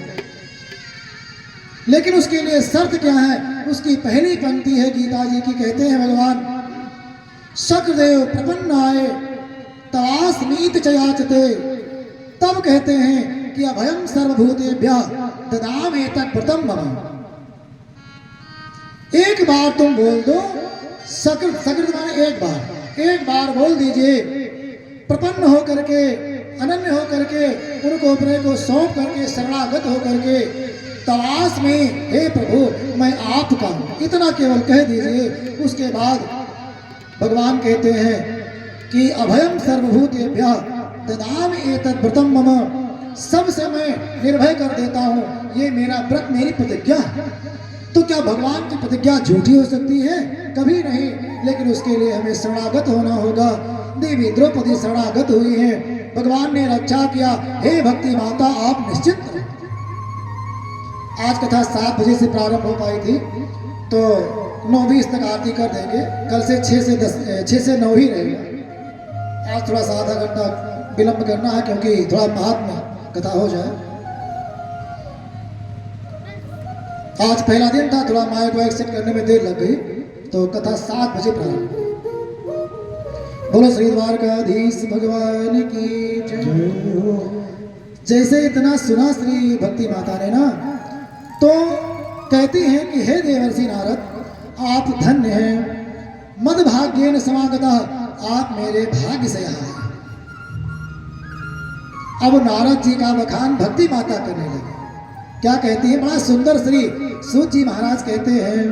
लेकिन उसके लिए शर्त क्या है? उसकी पहली पंक्ति है गीता जी की, कहते हैं भगवान, शक्रदेव प्रपन्नाय तवास्मीत च याचते। तब कहते हैं कि अभयम सर्वभूतेभ्यः ददाम एतद् व्रतम मम। एक बार तुम बोल दो, सकृत माने एक बार बोल दीजिए, प्रपन्न होकर के, अनन्य होकर के, उनको अपने को सौंप करके, शरणागत होकर के, तवास में हे प्रभु मैं आपका हूं, इतना केवल कह दीजिए। उसके बाद भगवान कहते हैं कि अभयम सर्वभूतेभ्यः ददाम एतद् व्रतम मम, सबसे मैं निर्भय कर देता हूं, ये मेरा व्रत, मेरी प्रतिज्ञा है। तो क्या भगवान की प्रतिज्ञा झूठी हो सकती है? कभी नहीं। लेकिन उसके लिए हमें शरणागत होना होगा। देवी द्रौपदी शरणागत हुई है, भगवान ने रक्षा किया। हे भक्ति माता, आप निश्चित रहे। आज कथा 7 बजे से प्रारंभ हो पाई थी, तो 9:20 तक आरती कर देंगे। कल से 6 से 9 ही रहेगा। आज थोड़ा सा आधा घंटा विलंब करना है, क्योंकि थोड़ा महात्मा कथा हो जाए। आज पहला दिन था, थोड़ा माइक वाइक सेट करने में देर लग गई, तो कथा 7 बजे प्रारंभ। बोलो श्री द्वारकाधीश भगवान की जय। जैसे इतना सुना श्री भक्ति माता ने ना, तो कहती हैं कि हे देवर्षि नारद, आप धन्य हैं, मद भाग्येन समागतः, आप मेरे भाग्य से आए। अब नारद जी का बखान भक्ति माता करने लगे। क्या कहती है? बड़ा सुंदर श्री सूत जी महाराज कहते हैं,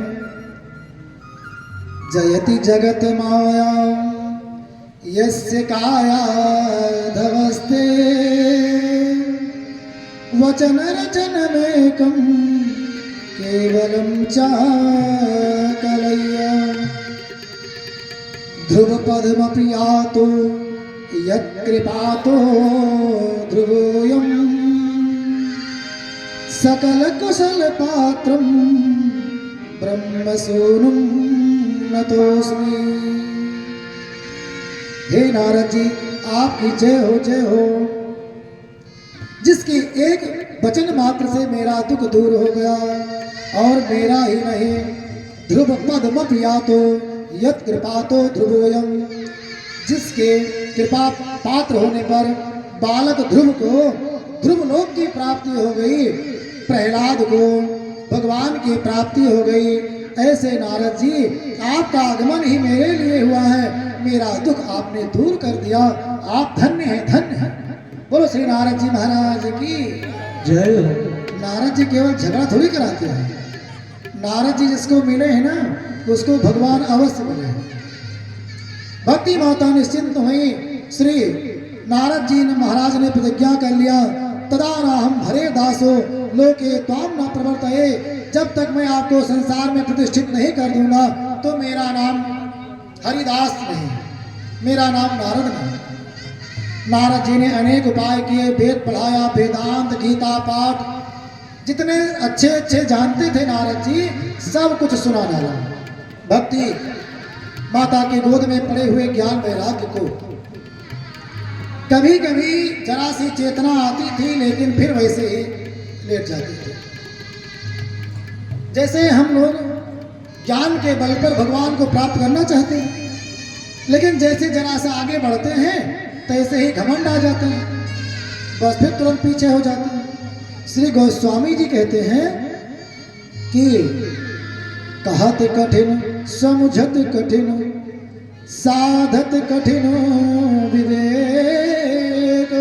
जयति जगत माया यस्य काया धवस्ते, वचन रचन में कम केवलम चाकलय्य, ध्रुव पद्म प्रियातो यत्कृपातो ध्रुवोऽयम्, सकल कुशल पात्रम ब्रह्म सोनुम नतोस्मि। हे नारद जी, आपकी जय हो, जय हो। जिसकी एक वचन मात्र से मेरा दुख दूर हो गया, और मेरा ही नहीं, ध्रुव पद्म प्रियातो यत् कृपातो ध्रुवोऽयम्, जिसके कृपा पात्र होने पर बालक ध्रुव को ध्रुव लोक की प्राप्ति हो गई, प्रहलाद को भगवान की प्राप्ति हो गई। ऐसे नारद जी, आपका आगमन ही मेरे लिए हुआ है, मेरा दुख आपने दूर कर दिया, आप धन्य हैं, धन्य हैं। बोलो श्री नारद जी महाराज की जय हो। नारद जी केवल झगड़ा थोड़ी कराते हैं। नारद जी जिसको मिले हैं ना, उसको भगवान अवश्य मिले हैं। भक्ति माता निश्चिंत हुई। श्री नारद जी ने महाराज ने प्रतिज्ञा कर लिया, तदा नाहं हरे दासो लोके त्वाम न प्रवर्तये, जब तक मैं आपको संसार में प्रतिष्ठित नहीं कर दूंगा तो मेरा नाम हरिदास नहीं, मेरा नाम नारद नहीं। नारद जी ने अनेक उपाय किए, वेद पढ़ाया, वेदांत गीता पाठ, जितने अच्छे अच्छे जानते थे नारद जी, सब कुछ सुना डाला। भक्ति माता की गोद में पड़े हुए ज्ञान वैराग्य को कभी कभी जरा सी चेतना आती थी, लेकिन फिर वैसे ही लेट जाती थी। जैसे हम लोग ज्ञान के बल पर भगवान को प्राप्त करना चाहते हैं, लेकिन जैसे जरा सा आगे बढ़ते हैं तैसे ही घमंड आ जाते हैं, बस फिर तुरंत पीछे हो जाते हैं। श्री गोस्वामी जी कहते हैं कि कहत कठिन समुझत कठिन साधत कठिन विवेक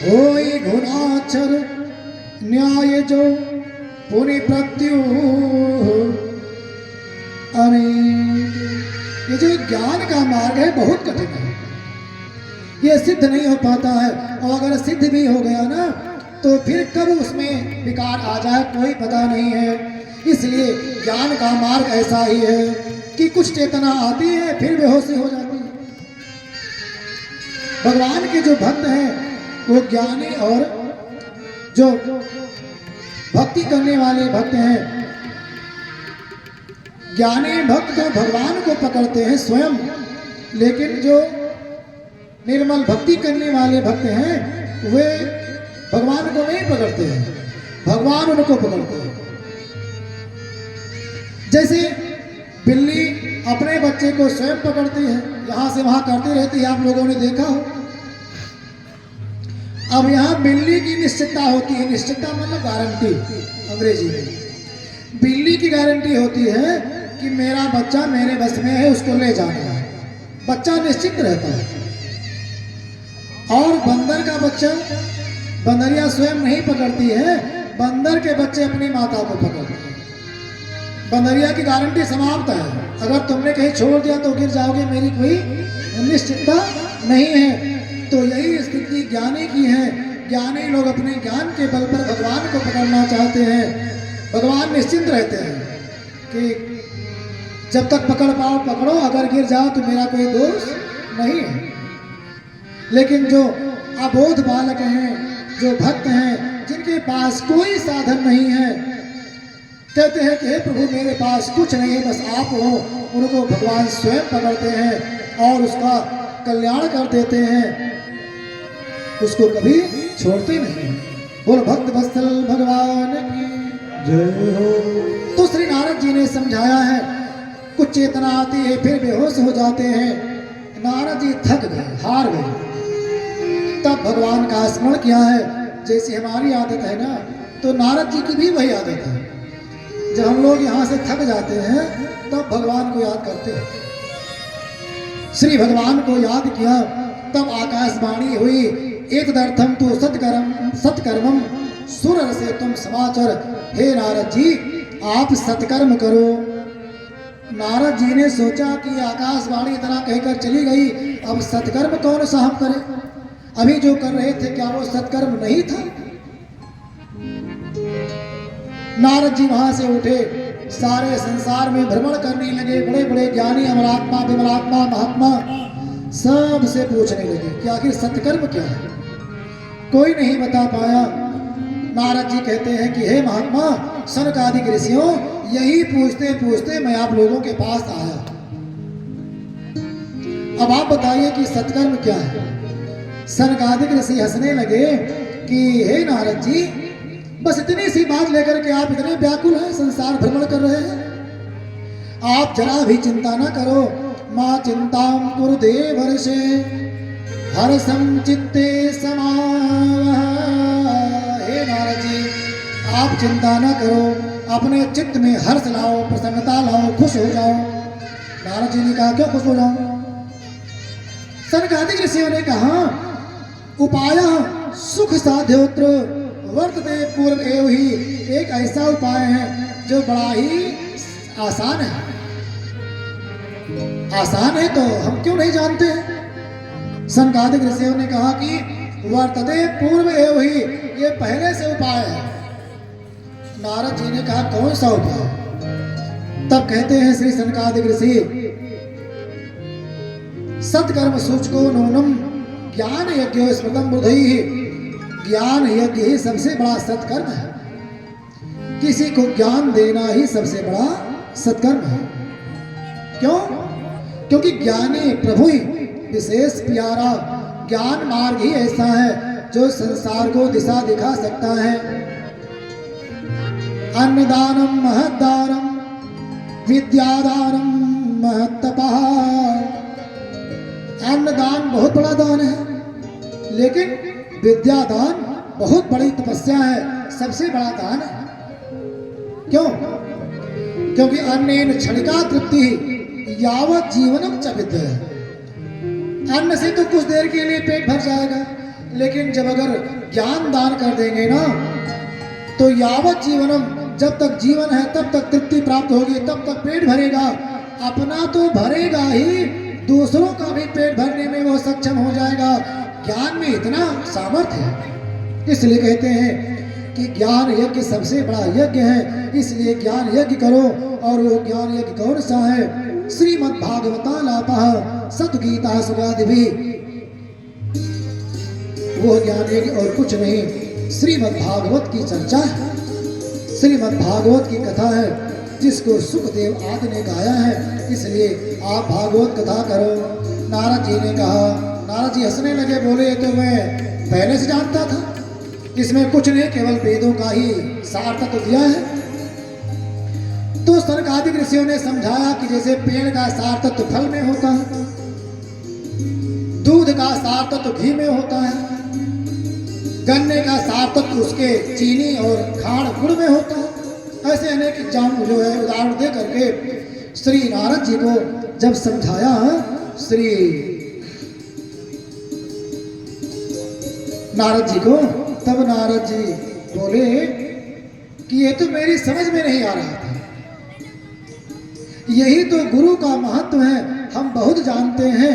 होई गुणाचर न्याय जो पुनि प्रत्यु अनेक। ये जो ज्ञान का मार्ग है बहुत कठिन है, ये सिद्ध नहीं हो पाता है, और अगर सिद्ध भी हो गया ना तो फिर कब उसमें विकार आ जाए कोई पता नहीं है। इसलिए ज्ञान का मार्ग ऐसा ही है कि कुछ चेतना आती है फिर बेहोशी हो जाती है। भगवान के जो भक्त हैं वो ज्ञानी और जो भक्ति करने वाले भक्त हैं, ज्ञानी भक्त तो भगवान को पकड़ते हैं स्वयं, लेकिन जो निर्मल भक्ति करने वाले भक्त हैं वे भगवान को नहीं पकड़ते हैं, भगवान उनको पकड़ते हैं। जैसे बिल्ली अपने बच्चे को स्वयं पकड़ती है, यहां से वहां करती रहती है, आप लोगों ने देखा हो। अब यहां बिल्ली की निश्चितता होती है, निश्चितता मतलब गारंटी अंग्रेजी में। बिल्ली की गारंटी होती है कि मेरा बच्चा मेरे बस में है, उसको ले जाना है, बच्चा निश्चित रहता है। और बंदर का बच्चा बंदरिया स्वयं नहीं पकड़ती है, बंदर के बच्चे अपनी माता को पकड़ते हैं। बंदरिया की गारंटी समाप्त है, अगर तुमने कहीं छोड़ दिया तो गिर जाओगे, मेरी कोई निश्चितता नहीं है। तो यही स्थिति ज्ञानी की है। ज्ञानी लोग अपने ज्ञान के बल पर भगवान को पकड़ना चाहते हैं। भगवान निश्चिंत रहते हैं कि जब तक पकड़ पाओ पकड़ो, अगर गिर जाओ तो मेरा कोई दोष नहीं है। लेकिन जो अबोध बालक हैं, जो भक्त हैं, जिनके पास कोई साधन नहीं है, कहते हैं कि हे प्रभु मेरे पास कुछ नहीं है, बस आप हो, उनको भगवान स्वयं पकड़ते हैं और उसका कल्याण कर देते हैं, उसको कभी छोड़ते नहीं। बोल भक्त वत्सल भगवान की जय हो। तो श्री नारद जी ने समझाया है, कुछ चेतना आती है फिर बेहोश हो जाते हैं। नारद जी थक गए, हार गए, तब भगवान का स्मरण किया है। जैसी हमारी आदत है ना, तो नारद जी की भी वही आदत है। जब हम लोग यहाँ से थक जाते हैं तब भगवान को याद करते हैं। श्री भगवान को याद किया, तब आकाशवाणी हुई, एक दर्थम तो सत्कर्मम सुर से तुम समाचार। हे नारद जी आप सत्कर्म करो। नारद जी ने सोचा कि आकाशवाणी इतना कहकर चली गई, अब सत्कर्म कौन सा हम करें? अभी जो कर रहे थे क्या वो सत्कर्म नहीं था? नारद जी वहां से उठे, सारे संसार में भ्रमण करने लगे। बड़े बड़े ज्ञानी अमरात्मा विमलात्मा महात्मा सब से पूछने लगे कि आखिर सत्कर्म क्या है। कोई नहीं बता पाया। नारद जी कहते हैं कि हे महात्मा सनकादिक ऋषियों, यही पूछते पूछते मैं आप लोगों के पास आया। अब आप बताइए कि सत्कर्म क्या है। सनकादिक ऋषि हंसने लगे कि हे नारद जी, बस इतनी सी बात लेकर के आप इतने व्याकुल हैं, संसार भ्रमण कर रहे हैं। आप जरा भी चिंता ना करो। माँ चिंताम कुरुदेव वर्षे हर्षम चित्ते समावह। हे नारद जी आप चिंता ना करो, अपने चित्त में हर्ष लाओ, प्रसन्नता लाओ, खुश हो जाओ। नारद जी ने कहा क्यों खुश हो जाऊं? सनकादिक ऋषियों ने कहा उपाय सुख साध्योत्र वर्तते पूर्व एव ही। एक ऐसा उपाय है जो बड़ा ही आसान है। आसान है तो हम क्यों नहीं जानते हैं? सनकादिक ऋषियों ने कहा कि वर्तते पूर्व एव ही, ये पहले से उपाय है। नारद जी ने कहा कौन सा उपाय? तब कहते हैं श्री सनकादिक ऋषि, सत्कर्म सूचको नूनम ज्ञान यज्ञ स्मृतम बुद्धि। ज्ञान यज्ञ ही सबसे बड़ा सत्कर्म है। किसी को ज्ञान देना ही सबसे बड़ा सत्कर्म है। क्यों? क्योंकि ज्ञानी प्रभु ही विशेष प्यारा। ज्ञान मार्ग ही ऐसा है जो संसार को दिशा दिखा सकता है। अन्नदानम महदानम विद्यादानम महत्तपः। अन्नदान बहुत बड़ा दान है, लेकिन विद्यादान बहुत बड़ी तपस्या है, सबसे बड़ा दान है। क्यों? क्योंकि अन्नेन क्षणिका तृप्ति यावत जीवनम च विद्यते। अन्न से तो कुछ देर के लिए पेट भर जाएगा, लेकिन जब अगर ज्ञान दान कर देंगे ना, तो यावत जीवनम, जब तक जीवन है तब तक तृप्ति प्राप्त होगी, तब तक पेट भरेगा। अपना तो भरेगा ही, दूसरों का भी पेट भरने में वो सक्षम हो जाएगा। ज्ञान में इतना सामर्थ्य है। इसलिए कहते हैं कि ज्ञान यज्ञ सबसे बड़ा यज्ञ है, इसलिए ज्ञान यज्ञ करो। और वो ज्ञान यज्ञ कौन सा है? श्रीमद् भागवतालापः सद्गीता सुगादिभिः, वो ज्ञान यज्ञ और कुछ नहीं, श्रीमद् भागवत की चर्चा है, श्रीमद् भागवत की कथा है, जिसको सुखदेव आदि ने गाया है। इसलिए आप भागवत कथा करो। नारद जी ने कहा, नारद जी हंसने लगे, बोले तो मैं पहले से जानता था, इसमें कुछ नहीं, केवल वेदों का ही सार तत्व दिया है। तो सनकादिक ऋषियों ने समझाया कि जैसे पेड़ का सार तत्व फल में होता है, दूध का सार तत्व घी में होता है, गन्ने का सार तत्व उसके चीनी और खाड़ गुड़ में होता है, ऐसे अनेक एग्जाम जो है उदाहरण दे करके श्री नारद जी को जब समझाया, श्री नारद जी को, तब नारद जी बोले कि ये तो मेरी समझ में नहीं आ रहा था। यही तो गुरु का महत्व है। हम बहुत जानते हैं,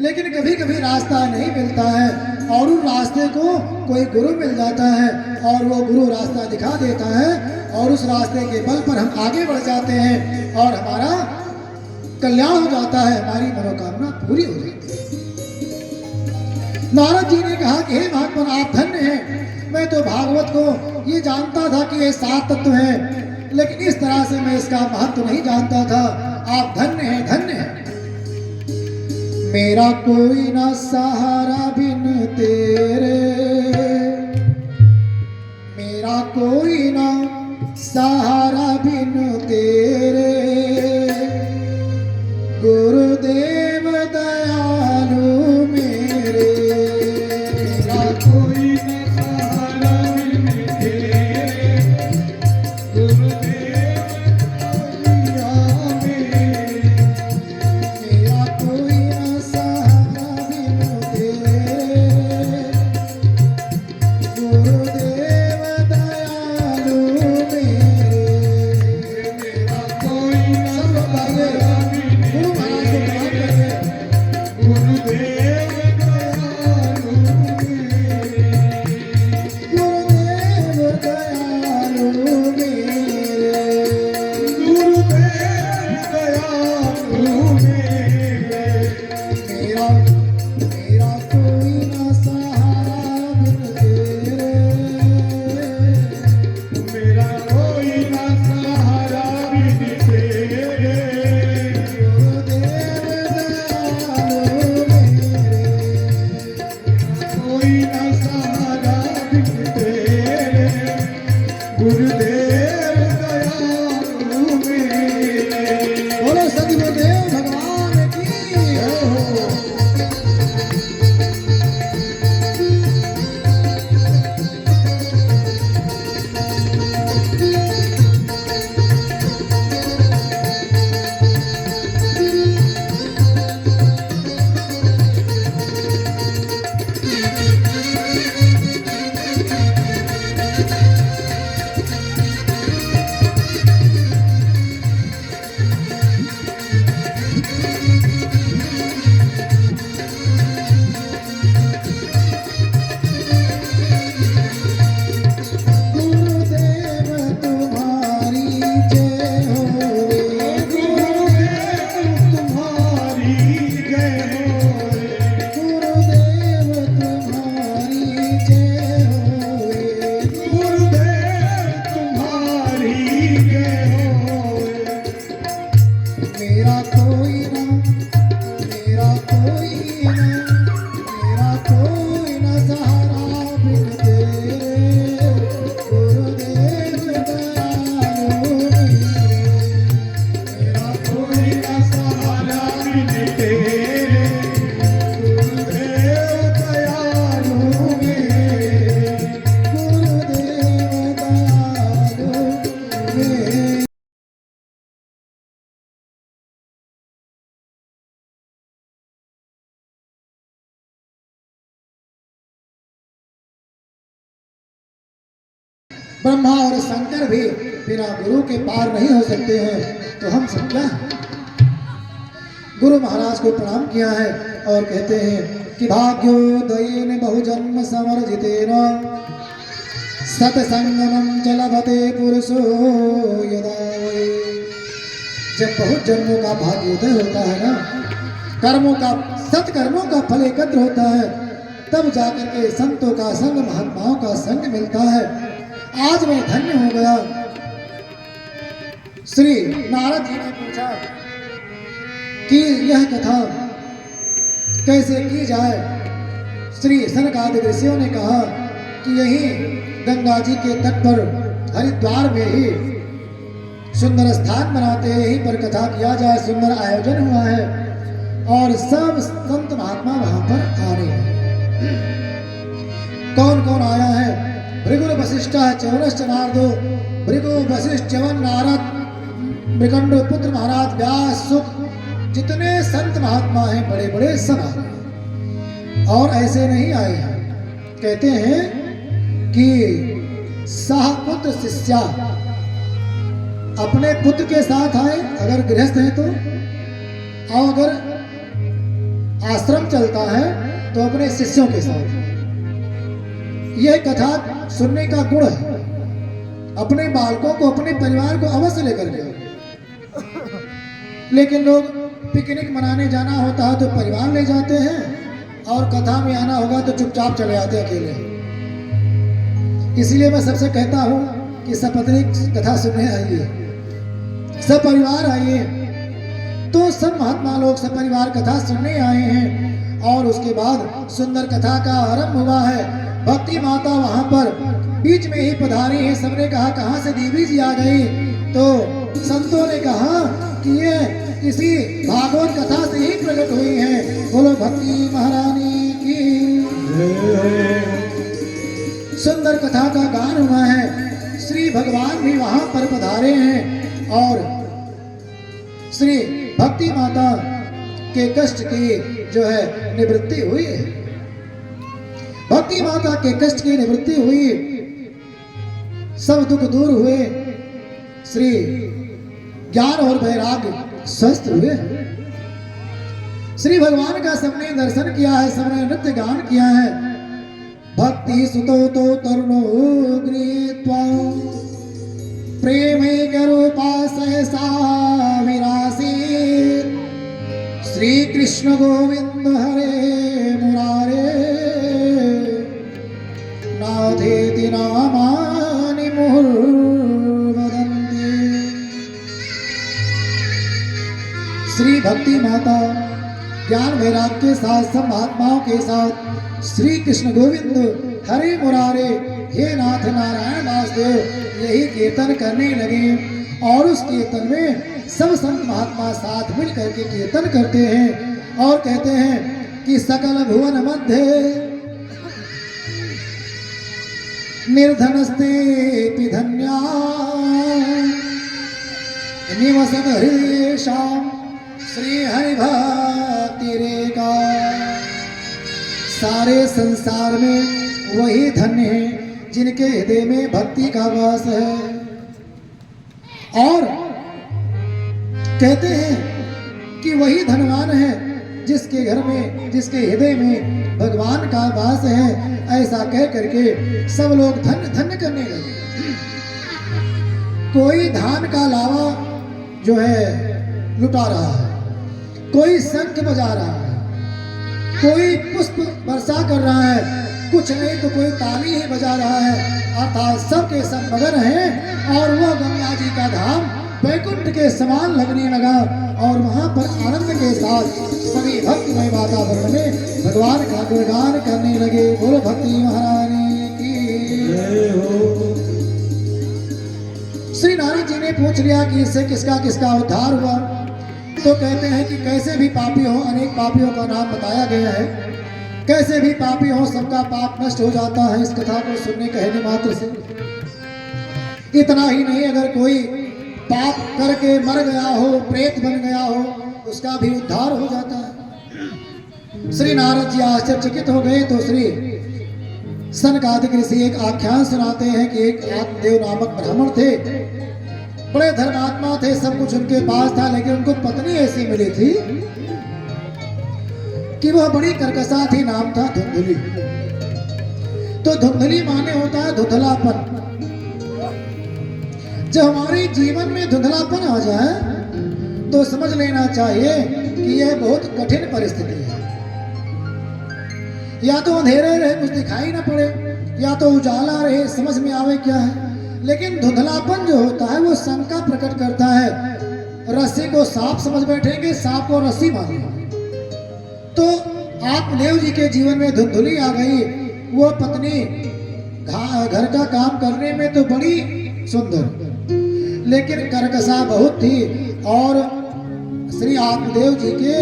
लेकिन कभी कभी रास्ता नहीं मिलता है, और उस रास्ते को कोई गुरु मिल जाता है, और वो गुरु रास्ता दिखा देता है, और उस रास्ते के बल पर हम आगे बढ़ जाते हैं, और हमारा कल्याण हो जाता है, हमारी मनोकामना पूरी हो जाती है। नारद जी ने कहा कि हे महात्मा, आप धन्य हैं। मैं तो भागवत को ये जानता था कि ये 7 तत्व हैं, लेकिन इस तरह से मैं इसका महत्व नहीं जानता था। आप धन्य हैं, धन्य हैं। मेरा कोई ना सहारा बिन तेरे, मेरा कोई ना सहारा बिन तेरे, गुरुदेव दयालु मेरे। मेरा कोई ना सहारा बिन तेरे, गुरुदेव दयालु मेरे। मेरा कोई ना सहारा बिन तेरे, गुरुदेव दयालु मेरे। मेरा कोई ना सहारा बिन तेरे, गुरु महाराज को प्रणाम करते ब्रह्मा और शंकर भी बिना गुरु के पार नहीं हो सकते हैं, तो हम सब क्या हैं? गुरु महाराज को प्रणाम किया है और कहते हैं कि भाग्योदयेन बहुजन्म समर्जितेन सतसंगमं च लभते पुरुषो यदा वै। जब बहुत जन्मों का भाग्योदय होता है ना, कर्मों का सत्कर्मों का फल एकत्र होता है, तब जाकर के संतों का संग, महात्माओं का संग मिलता है। आज मैं धन्य हो गया। श्री नारद जी ने पूछा कि यह कथा कैसे की जाए। श्री सनकादिक ऋषियों ने कहा कि यही गंगा जी के तट पर हरिद्वार में ही सुंदर स्थान बनाते हैं, यहीं पर कथा किया जाए। सुंदर आयोजन हुआ है और सब संत महात्मा वहां पर आ रहे हैं। कौन कौन आया है? भृगु वशिष्ठ च्यवनश्च नारदो, भृगु वशिष्ठ च्यवन नारद मृगंड पुत्र महाराज व्यास सुख, जितने संत महात्मा हैं बड़े बड़े सब आ रहे हैं। और ऐसे नहीं आए हैं, कहते हैं कि सहपुत्र शिष्या, अपने पुत्र के साथ आए अगर गृहस्थ है तो, और अगर आश्रम चलता है तो अपने शिष्यों के साथ। यह कथा सुनने का गुण है। अपने बालकों को, अपने परिवार को अवश्य लेकर के। लेकिन लोग पिकनिक मनाने जाना होता है तो परिवार ले जाते हैं, और कथा में आना होगा तो चुपचाप चले आते हैं अकेले। इसलिए मैं सबसे कहता हूं कि सपत्नी कथा सुनने आइए, सब परिवार आइए। तो सब महात्मा लोग सब परिवार कथा सुनने आए हैं, और उसके बाद सुंदर कथा का आरंभ हुआ है। भक्ति माता वहां पर बीच में ही पधारी है। सबने कहा कहां से देवी जी आ गई? तो संतों ने कहा कि ये किसी भागवत कथा से ही प्रकट हुई है। बोलो भक्ति महारानी की। सुंदर कथा का गान हुआ है। श्री भगवान भी वहां पर पधारे हैं, और श्री भक्ति माता के कष्ट की जो है निवृत्ति हुई है। भक्ति माता के कष्ट की निवृत्ति हुई, सब दुख दूर हुए, श्री ज्ञान और वैराग्य स्वस्थ हुए। श्री भगवान का सबने दर्शन किया है, सबने नृत्य गान किया है। भक्ति सुतो तो तरुणो गृहीत्वा प्रेमे रूपा सहसा विरासीत्। श्री कृष्ण गोविंद हरे मुरारे नाथेति नामानि मुहुर्वदन्ति। श्री भक्ति माता ज्ञान वैराग्य के साथ, सब महात्माओं के साथ श्री कृष्ण गोविंद हरे मुरारे, हे नाथ नारायण वासुदेव, यही कीर्तन करने लगे। और उस कीर्तन में सब संत महात्मा साथ मिल करके कीर्तन करते हैं और कहते हैं कि सकल भुवन मध्य निर्धनस्ते धन्या निवसत हृदयेषां श्री हरि भक्ति रेखा। सारे संसार में वही धन्य है जिनके हृदय में भक्ति का वास है। और कहते हैं कि वही धनवान है जिसके घर में, जिसके हृदय में भगवान का वास है। ऐसा कह करके सब लोग धन्य धन्य करने लगे। कोई धान का लावा जो है लुटा रहा है, कोई शंख बजा रहा है, कोई पुष्प वर्षा कर रहा है, कुछ नहीं तो कोई ताली ही बजा रहा है। अर्थात सबके सब मगन हैं और वह गंगा जी का धाम वैकुंठ के समान लगने लगा। और वहां पर आनंद के साथ सभी भक्तिमय वातावरण में भगवान का गुणगान करने लगे। बोलो भक्ति महारानी की जय हो। श्री नारद जी ने पूछ लिया कि इससे किसका किसका उद्धार हुआ। तो कहते हैं कि कैसे भी पापी हो, अनेक पापियों का नाम बताया गया है। कैसे भी पापी हो सबका पाप नष्ट हो जाता है इस कथा को सुनने कहने मात्र से। इतना ही नहीं, अगर कोई पाप करके मर गया हो, प्रेत बन गया हो, उसका भी उद्धार हो जाता है। श्री नारद जी आश्चर्यचकित हो गए तो श्री सनकादिक ऋषि एक आख्यान सुनाते हैं कि एक आत्मदेव नामक ब्राह्मण थे, बड़े धर्मात्मा थे, सब कुछ उनके पास था, लेकिन उनको पत्नी ऐसी मिली थी कि वह बड़ी कर्कशा थी, नाम था धुंधली। तो धुंधली माने होता है धुंधलापन। जब हमारे जीवन में धुंधलापन आ जाए तो समझ लेना चाहिए कि यह बहुत कठिन परिस्थिति है। या तो अंधेरे रहे, कुछ दिखाई ना पड़े, या तो उजाला रहे, समझ में आवे क्या है। लेकिन धुंधलापन जो होता है वो शंका प्रकट करता है। रस्सी को सांप समझ बैठेंगे, सांप को रस्सी मानेंगे। तो आत्मदेव जी के जीवन में धुंधली आ गई। वो पत्नी घर का काम करने में तो बड़ी सुंदर, लेकिन कर्कशा बहुत थी और श्री आत्मदेव जी के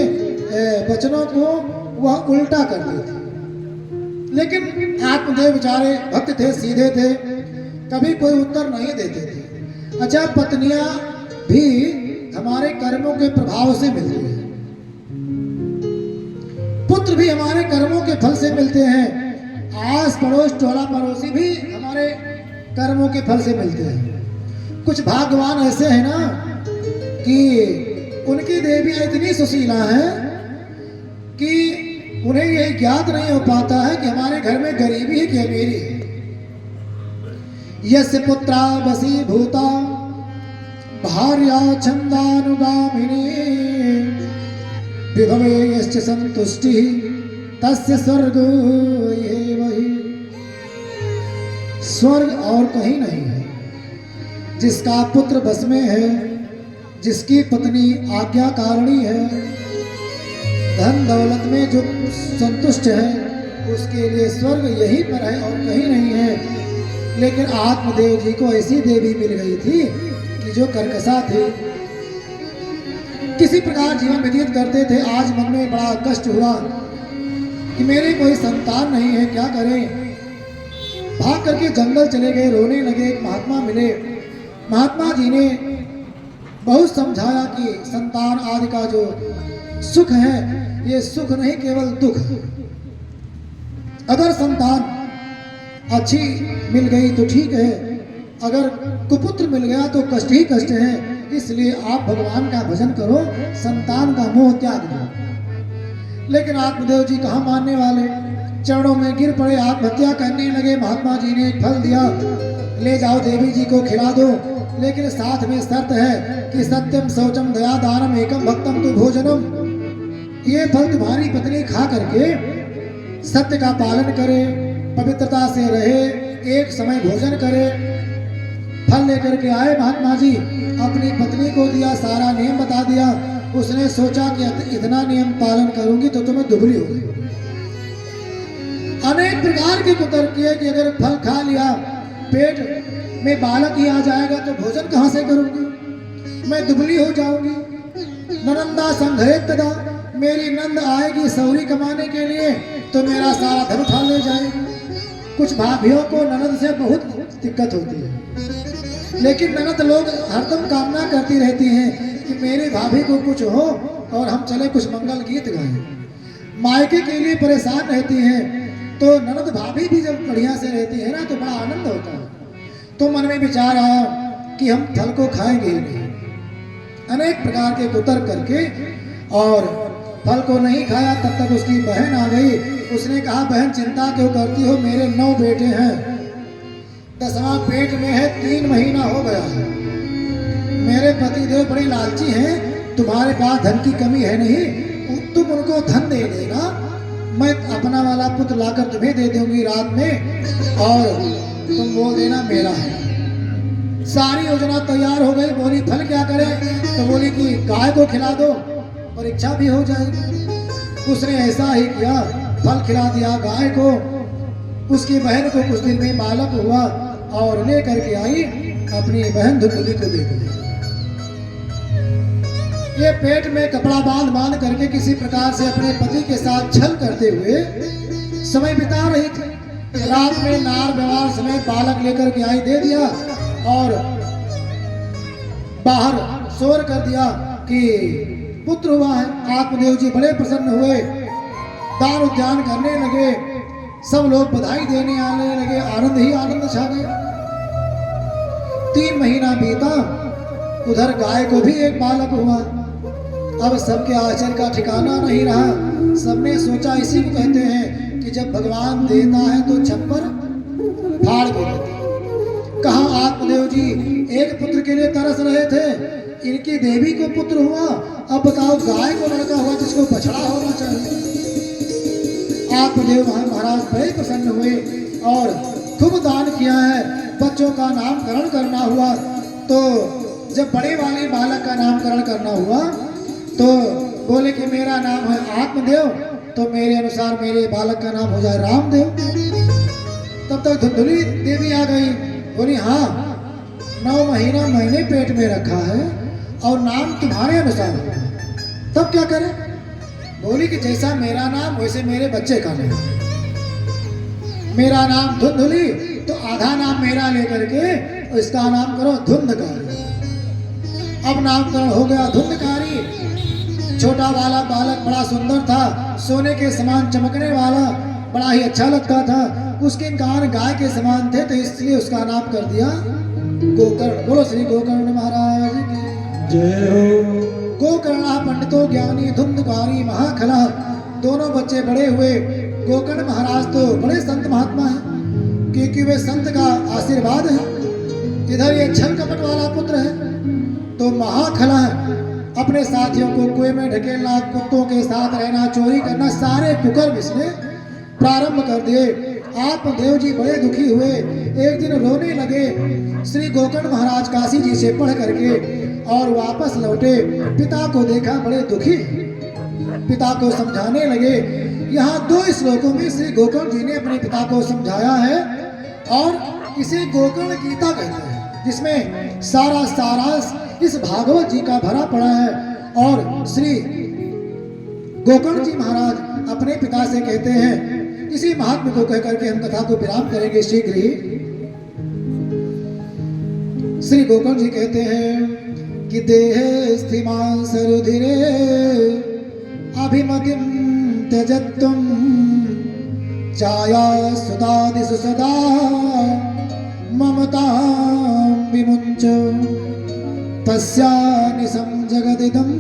वचनों को वह उल्टा करती थी। लेकिन आत्मदेव बेचारे भक्त थे, सीधे थे, कभी कोई उत्तर नहीं देते थे। अच्छा, पत्नियां भी हमारे कर्मों के प्रभाव से मिलती हैं, पुत्र भी हमारे कर्मों के फल से मिलते हैं, आस पड़ोस टोला पड़ोसी भी हमारे कर्मों के फल से मिलते हैं। कुछ भाग्यवान ऐसे हैं ना कि उनकी देवियां इतनी सुशीला हैं कि उन्हें यह ज्ञात नहीं हो पाता है कि हमारे घर में गरीबी है कि अमीरी है। यस्य पुत्रा वसी भूता भार्या छंदानुगामिनी विभवे यश्च संतुष्टि तस्य स्वर्ग ये वही। स्वर्ग और कहीं नहीं है। जिसका पुत्र बस में है, जिसकी पत्नी आज्ञाकारिणी है, धन दौलत में जो संतुष्ट है, उसके लिए स्वर्ग यहीं पर है और कहीं नहीं है। लेकिन आत्मदेव जी को ऐसी देवी मिल गई थी कि जो कर्कशा थी, किसी प्रकार जीवन व्यतीत करते थे। आज मन में बड़ा कष्ट हुआ कि मेरे कोई संतान नहीं है, क्या करें। भाग करके जंगल चले गए, रोने लगे। एक महात्मा मिले, महात्मा जी ने बहुत समझाया कि संतान आदि का जो सुख है, ये सुख नहीं केवल दुख। अगर संतान अच्छी मिल गई तो ठीक है, अगर कुपुत्र मिल गया तो कष्ट ही कष्ट है। इसलिए आप भगवान का भजन करो, संतान का मोह त्याग दो। लेकिन आत्मदेव जी कहाँ मानने वाले, चरणों में गिर पड़े, आत्महत्या करने लगे। महात्मा जी ने एक फल दिया, ले जाओ देवी जी को खिला दो, लेकिन साथ में शर्त है कि सत्यम शौचम दया दानम एकम भक्तम तु भोजनम। ये फल तुम्हारी पत्नी खा करके सत्य का पालन करे, पवित्रता से रहे, एक समय भोजन करे। फल लेकर के आए महात्मा जी, अपनी पत्नी को दिया, सारा नियम बता दिया। उसने सोचा कि इतना नियम पालन करूंगी तो तुम्हें दुबली होगी। अनेक प्रकार के कुतर्क किए कि अगर फल खा लिया, पेट में बालक ही आ जाएगा तो भोजन कहां से करूंगी, मैं दुबली हो जाऊंगी। ननंदा संघरे तदा, मेरी नंद आएगी सौरी कमाने के लिए तो मेरा सारा धन उठा ले जाएगी। कुछ भाभियों को ननद से बहुत दिक्कत होती है, लेकिन ननद लोग हरदम कामना करती रहती हैं कि मेरे भाभी को कुछ हो और हम चले कुछ मंगल गीत गाएं। मायके के लिए परेशान रहती हैं, तो ननद भाभी भी जब बढ़िया से रहती है ना तो बड़ा आनंद होता है। तो मन में विचार आया कि हम फल को खाएंगे ही नहीं। अनेक प्रकार के कुतर्क करके और फल को नहीं खाया। तब तक उसकी बहन आ गई। उसने कहा, बहन चिंता क्यों करती हो, मेरे 9 बेटे हैं, 10वां पेट में है, 3 महीना हो गया है। मेरे पतिदेव बड़े लालची हैं, तुम्हारे पास धन की कमी है नहीं, तुम उनको धन दे देना, मैं अपना वाला पुत्र लाकर तुम्हें दे दूंगी रात में और तुम बोल देना मेरा है। सारी योजना तैयार हो गई। बोली फल क्या करें, तो बोली कि गाय को खिला दो, परीक्षा भी हो जाएगी। उसने ऐसा ही किया, फल खिला दिया गाय को। उसकी बहन को कुछ दिन में बालक हुआ और ले करके आई, अपनी बहन धुंधली को दे दी। ये पेट में कपड़ा बांध करके किसी प्रकार से अपने पति के साथ छल करते हुए समय बिता रही थी। रात में नार व्यवहार समय बालक लेकर के आई, दे दिया और बाहर शोर कर दिया कि पुत्र हुआ है। आत्मदेव जी बड़े प्रसन्न हुए, दान उद्यान करने लगे। सब लोग बधाई देने आने लगे, आनंद ही आनंद छा गया। 3 महीना बीता, उधर गाय को भी एक बालक हुआ। अब सबके आश्चर्य का ठिकाना नहीं रहा। सबने सोचा, इसी को कहते हैं कि जब भगवान देता है तो छप्पर फाड़ के देता है। कहा आत्मदेव जी एक पुत्र के लिए तरस रहे थे, इनकी देवी को पुत्र हुआ, अब बताओ गाय को लड़का हुआ जिसको बछड़ा होना चाहिए। आत्मदेव महाराज बड़े प्रसन्न हुए और खूब दान किया है। बच्चों का नामकरण करना हुआ तो जब बड़े वाले बालक का नामकरण करना हुआ तो बोले कि मेरा नाम है आत्मदेव, तो मेरे अनुसार मेरे बालक का नाम हो जाए रामदेव। तब तक धुंधुली देवी आ गई, बोली हाँ 9 महीना मैंने पेट में रखा है और नाम तुम्हारे अनुसार है, तब क्या करें? बोली कि जैसा मेरा नाम वैसे मेरे बच्चे का नाम। मेरा नाम धुंधुली तो आधा नाम मेरा लेकर के इसका नाम करो धुंधकारी। अब नामकरण हो गया धुंधकारी। छोटा वाला बालक बड़ा सुंदर था, सोने के समान चमकने वाला, बड़ा ही अच्छा लगता था। उसके कान गाय के समान थे तो इसलिए उसका नाम कर दिया गोकर्ण। बोलो श्री गोकर्ण महाराज की जय हो। गोकर्णा पंडितो ज्ञानी धुंधकारी महाखला। दोनों बच्चे बड़े हुए। गोकर्ण महाराज तो बड़े संत महात्मा हैं क्योंकि वे संत का आशीर्वाद है। इधर ये छल कपट वाला पुत्र है तो महाखला अपने साथियों को कुएं में ढकेलना, कुत्तों के साथ रहना, चोरी करना, सारे कुकर्म इसने प्रारंभ कर दिए। आत्मदेव जी बड़े दुखी हुए। एक दिन रोने लगे। श्री गोकर्ण महाराज काशी जी से पढ़ करके और वापस लौटे। पिता को देखा बड़े दुखी, पिता को समझाने लगे। यहाँ 2 श्लोकों में श्री गोकर्ण जी ने अपने पिता को समझाया है और इसे गोकर्ण गीता कहते हैं, जिसमें सारा सारांश इस भागवत जी का भरा पड़ा है। और श्री गोकर्ण जी महाराज अपने पिता से कहते हैं, इसी महात्मा को कहकर के हम कथा को विराम करेंगे शीघ्र ही। श्री गोकर्ण जी कहते हैं कि देह स्थिमान सरुधिरे अभिमतिम त्यजत्वम छाया सुदादिषु सदा ममता विमुञ्च तस्यानिशं जगदिदं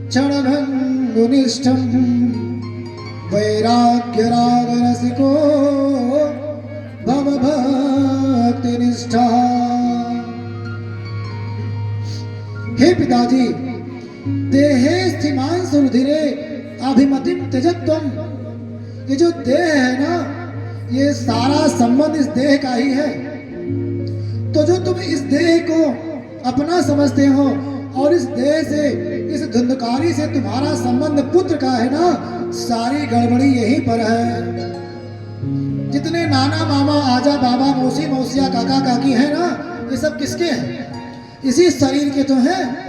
क्षणभङ्गुनिष्ठं वैराग्यरागरसिको भवभक्तिनिष्ठा। हे पिताजी, देहे स्थिमान सुरुधिरे अभिमतिम त्यजत्वम। ये जो देह है ना, ये सारा संबंध इस देह का ही है। तो जो तुम इस देह को अपना समझते हो और इस देह से, इस धुंधकारी से तुम्हारा संबंध पुत्र का है ना, सारी गड़बड़ी यहीं पर है। जितने नाना मामा आजा बाबा मौसी मौसिया काका काकी है ना, ये सब किसके हैं? इसी शरीर के तो हैं।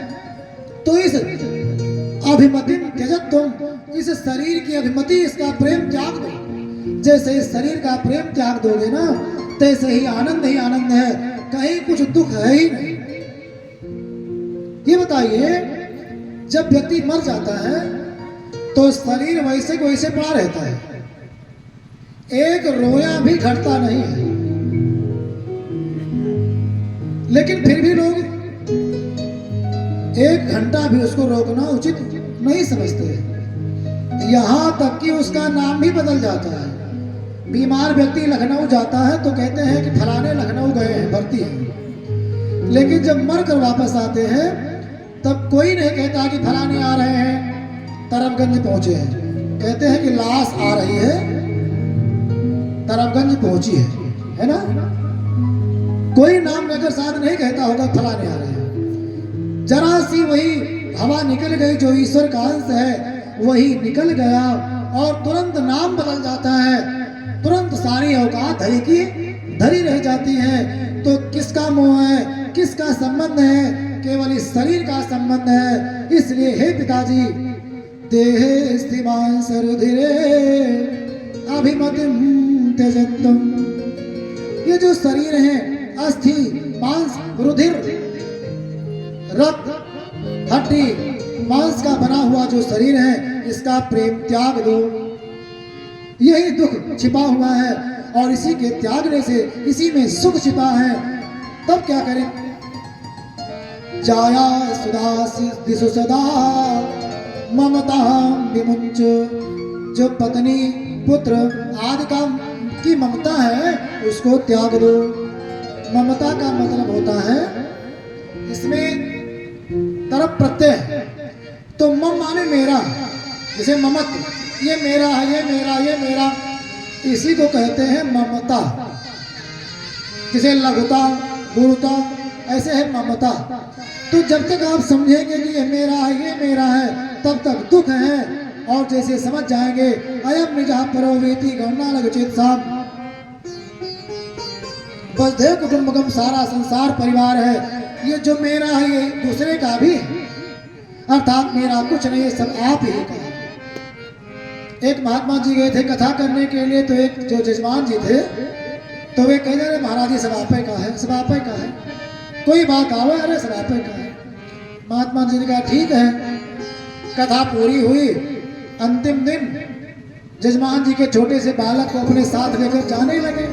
तो इस अभिमतिम त्यजत्वम, इस शरीर की अभिमति, इसका प्रेम त्याग दो। जैसे इस शरीर का प्रेम त्याग दोगे ना, तैसे ही आनंद है, कहीं कुछ दुख है ही नहीं। ये बताइए, जब व्यक्ति मर जाता है तो शरीर वैसे को वैसे पड़ा रहता है, एक रोया भी घटता नहीं है। लेकिन फिर भी लोग 1 घंटा भी उसको रोकना उचित नहीं समझते। यहां तक कि उसका नाम भी बदल जाता है। बीमार व्यक्ति लखनऊ जाता है तो कहते हैं कि फलाने लखनऊ गए हैं, भर्ती हैं। लेकिन जब मर कर वापस आते हैं तब कोई नहीं कहता कि फलाने आ रहे हैं, तरफगंज पहुंचे हैं। कहते हैं कि लाश आ रही है, तरफगंज पहुंची है ना। कोई नाम लेकर साथ नहीं कहता होगा फलाने आ रहे हैं। जरा सी वही हवा निकल गई, जो ईश्वर का अंश है वही निकल गया और तुरंत नाम बदल जाता है, तुरंत सारी औकात धरी की धरी रह जाती है। तो किसका मोह है, किसका संबंध है? केवल इस शरीर का संबंध है। इसलिए हे पिताजी, देहे स्थिमान सरुधिरे अभिमतिम त्यजत्वम। ये जो शरीर है, अस्थि मांस रुधिर रक्त हड्डी मांस का बना हुआ जो शरीर है, इसका प्रेम त्याग दो। यही दुख छिपा हुआ है और इसी के त्यागने से इसी में सुख छिपा है। तब क्या करें? जाया सुदा दिशु सदा ममता विमुंच। जो पत्नी पुत्र आदि का की ममता है उसको त्याग दो। ममता का मतलब होता है इसमें तरफ प्रत्यय है। तो मम माने मेरा, जैसे ममत्व, ये मेरा है, ये मेरा, ये मेरा, इसी को कहते हैं ममता। जैसे लघुता गुरुता ऐसे है ममता। तो जब तक आप समझेंगे कि ये मेरा है, ये मेरा है, तब तक दुख है। और जैसे समझ जाएंगे अयम निजा परोवेति गणना लगचित साम, वसुधैव कुटुंबकम, सारा संसार परिवार है। ये जो मेरा है ये दूसरे का भी है, अर्थात मेरा कुछ नहीं, ये सब आप ही का है। एक महात्मा जी गए थे कथा करने के लिए, तो एक जो जजमान जी थे तो वे कह रहे महाराज जी सब आपे का है, सब आपे का है, कोई बात आवे, अरे सब आपे का है। महात्मा जी ने कहा ठीक है। कथा पूरी हुई। अंतिम दिन जजमान जी के छोटे से बालक को अपने साथ लेकर जाने लगे।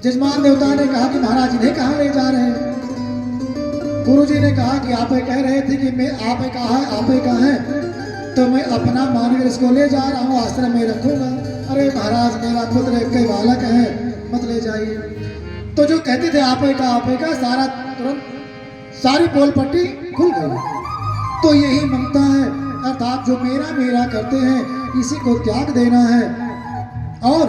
जजमान देवता ने कहा कि महाराज इन्हें कहाँ ले जा रहे हैं? गुरु जी ने कहा कि आप कह रहे थे कि मैं आप कहा है, आप कहा है, तो मैं अपना मानकर इसको ले जा रहा हूँ, आश्रम में रखूंगा। अरे महाराज मेरा पुत्र एक बालक है, मत ले जाइए। तो जो कहते थे आप का सारा तुरंत सारी पोल पट्टी खुल गई। तो यही ममता है, अर्थात जो मेरा मेरा करते हैं इसी को त्याग देना है। और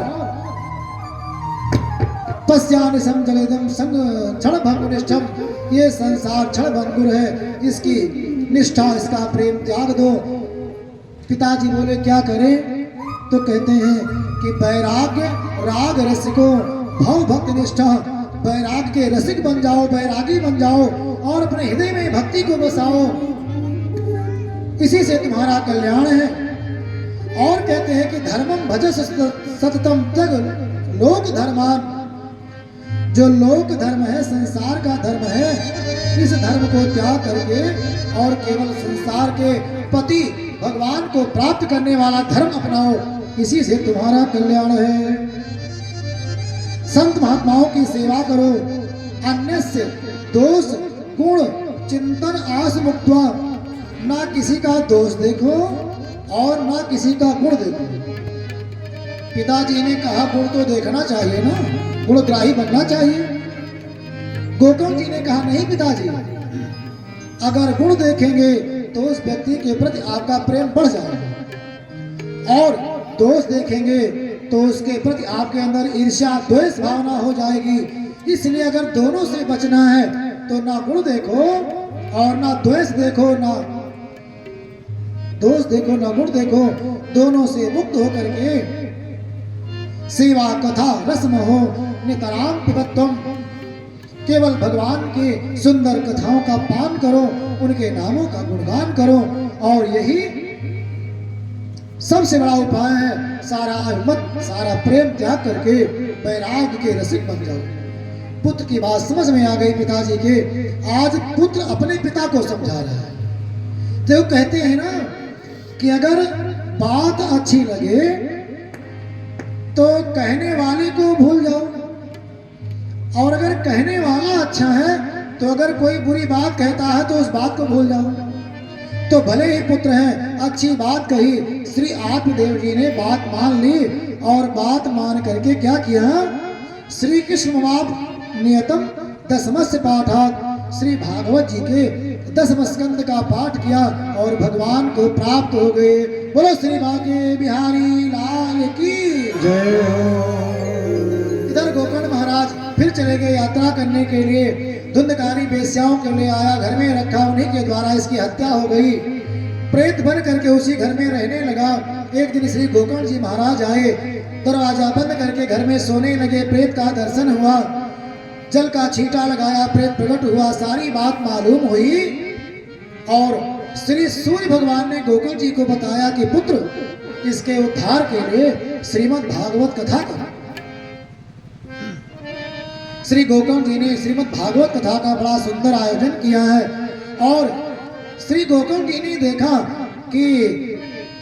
पश्यानि संजलितम संग क्षण भंगुनिष्ठम, ये संसार क्षण भंगुर है, इसकी निष्ठा इसका प्रेम त्याग दो। पिताजी बोले क्या करें? तो कहते हैं कि वैराग्य राग रसिको भव भक्ति निष्ठा, वैराग के रसिक बन जाओ, वैरागी बन जाओ और अपने हृदय में भक्ति को बसाओ, इसी से तुम्हारा कल्याण है। और कहते हैं कि धर्मम भजस सततम त्यज लोक धर्मान, जो लोक धर्म है, संसार का धर्म है, इस धर्म को त्याग करके और केवल संसार के पति भगवान को प्राप्त करने वाला धर्म अपनाओ, इसी से तुम्हारा कल्याण है। संत महात्माओं की सेवा करो, अन्य से दोष गुण चिंतन आस मुक्त्वा, ना किसी का दोष देखो और ना किसी का गुण देखो। पिताजी ने कहा गुण तो देखना चाहिए ना, गुणग्राही बनना चाहिए। गोकर्ण जी ने कहा नहीं पिताजी, अगर गुण देखेंगे तो उस व्यक्ति के प्रति आपका प्रेम बढ़ जाएगा, और दोष देखेंगे तो उसके प्रति आपके अंदर ईर्ष्या द्वेष भावना हो जाएगी। इसलिए अगर दोनों से बचना है तो ना गुण देखो और ना द्वेष देखो, ना दोष देखो ना गुण देखो, दोनों से मुक्त होकर के सेवा कथा रस्म हो नितराम पिबत्वम, केवल भगवान के सुंदर कथाओं का पान करो, उनके नामों का गुणगान करो, और यही सबसे बड़ा उपाय है। सारा अभिमत सारा प्रेम त्याग करके वैराग के रसिक बन जाओ। पुत्र की बात समझ में आ गई पिताजी के। आज पुत्र अपने पिता को समझा रहा है। तो कहते हैं ना कि अगर बात अच्छी लगे तो कहने वाले को भूल जाओ, और अगर कहने वाला अच्छा है तो अगर कोई बुरी बात कहता है तो उस बात को भूल जाओ। तो भले ही पुत्र हैं, अच्छी बात कही, श्री आत्मदेव जी ने बात मान ली, और बात मान करके क्या किया? श्री कृष्ण नियतम दशमस्य पाठात, श्री भागवत जी के 10वें स्कंद का पाठ किया और भगवान को प्राप्त हो गए। बोलो श्री बांके बिहारी लाल की जय हो। इधर गोकर्ण महाराज फिर चले गए यात्रा करने के लिए। धुंधकारी बेस्याओं के लिए आया, घर में रखा, उन्हीं के द्वारा इसकी हत्या हो गई। प्रेत बन करके उसी घर में रहने लगा। एक दिन श्री गोकर्ण जी महाराज आए, दरवाजा बंद करके घर में सोने लगे। प्रेत का दर्शन हुआ, जल का छींटा लगाया, प्रेत प्रकट हुआ, सारी बात मालूम हुई, और श्री सूर्य भगवान ने गोकर्ण जी को बताया कि पुत्र, इसके उद्धार के लिए श्रीमद् भागवत कथा करो। श्री गोकर्ण जी ने श्रीमद् भागवत कथा का बड़ा सुंदर आयोजन किया है। और श्री गोकर्ण जी ने देखा कि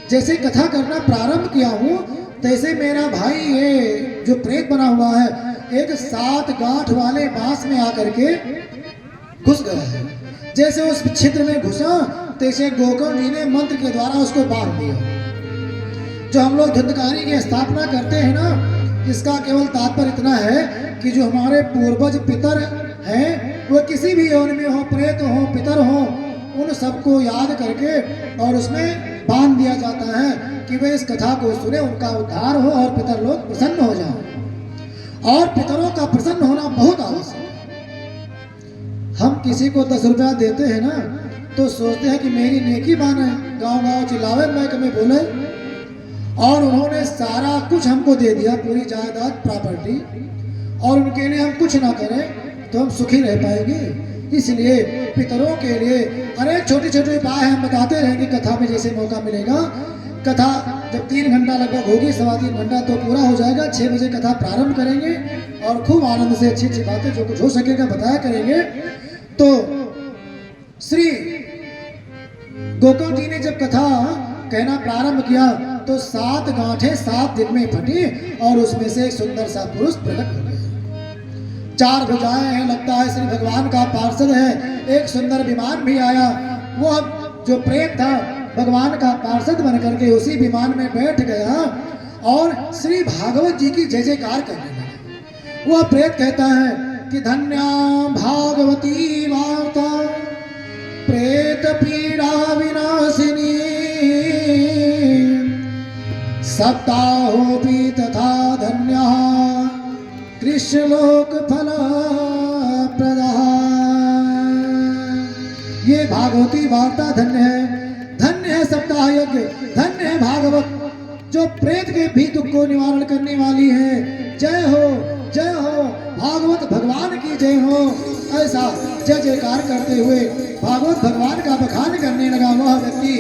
जैसे कथा करना प्रारंभ किया हूँ, तैसे मेरा भाई ये जो प्रेत बना हुआ है एक 7 गांठ वाले बांस में आकर के घुस गया है। जैसे उस छिद्र में घुसा तैसे गोकर्ण जी ने मंत्र के द्वारा उसको बांध दिया। जो हम लोग धुंधकारी की स्थापना करते हैं ना, इसका केवल तात्पर्य इतना है कि जो हमारे पूर्वज पितर हैं वो किसी भी योनि में हो, प्रेत हो, पितर हो, उन सबको याद करके और उसमें बांध दिया जाता है कि वे इस कथा को सुने, उनका उद्धार हो और पितर लोग प्रसन्न हो जाए। और पितरों का प्रसन्न होना बहुत आवश्यक है। हम किसी को 10 रुपया देते हैं ना तो सोचते हैं कि मेरी नेकी माने, गांव गांव चिल्लावे, मैं कभी बोले, और उन्होंने सारा कुछ हमको दे दिया, पूरी जायदाद प्रॉपर्टी, और उनके लिए हम कुछ ना करें तो हम सुखी रह पाएंगे। इसलिए पितरों के लिए अनेक छोटे छोटे उपाय हम बताते रहेंगे कथा में जैसे मौका मिलेगा। कथा जब 3 घंटा लगभग होगी, 3.25 घंटा तो पूरा हो जाएगा। 6 बजे कथा प्रारंभ करेंगे और खूब आनंद से अच्छी अच्छी बातें जो कुछ हो सकेगा बताया करेंगे। तो श्री गोकर्ण जी ने जब कथा कहना प्रारंभ किया तो 7 गांठें 7 दिन में फटी और उसमें से एक सुंदर सा पुरुष प्रकट हो गया। 4 भुजाएं हैं, लगता है श्री भगवान का पार्षद है। एक सुंदर विमान भी आया, वो जो प्रेत था भगवान का पार्षद बन करके उसी विमान में बैठ गया और श्री भागवत जी की जय जयकार करने लगा। वह प्रेत कहता है कि धन्या भागवती वार्ता प्रेत पीड़ा विनाशिनी सप्ताहोऽपि तथा धन्यः कृष्णलोक फल प्रदः। ये भागवती वार्ता धन्य है सप्ताह यज्ञ, धन्य है भागवत जो प्रेत के भी दुख को निवारण करने वाली है। जय हो भागवत भगवान की जय हो। ऐसा जय जयकार करते हुए भागवत भगवान का बखान करने लगा। वह व्यक्ति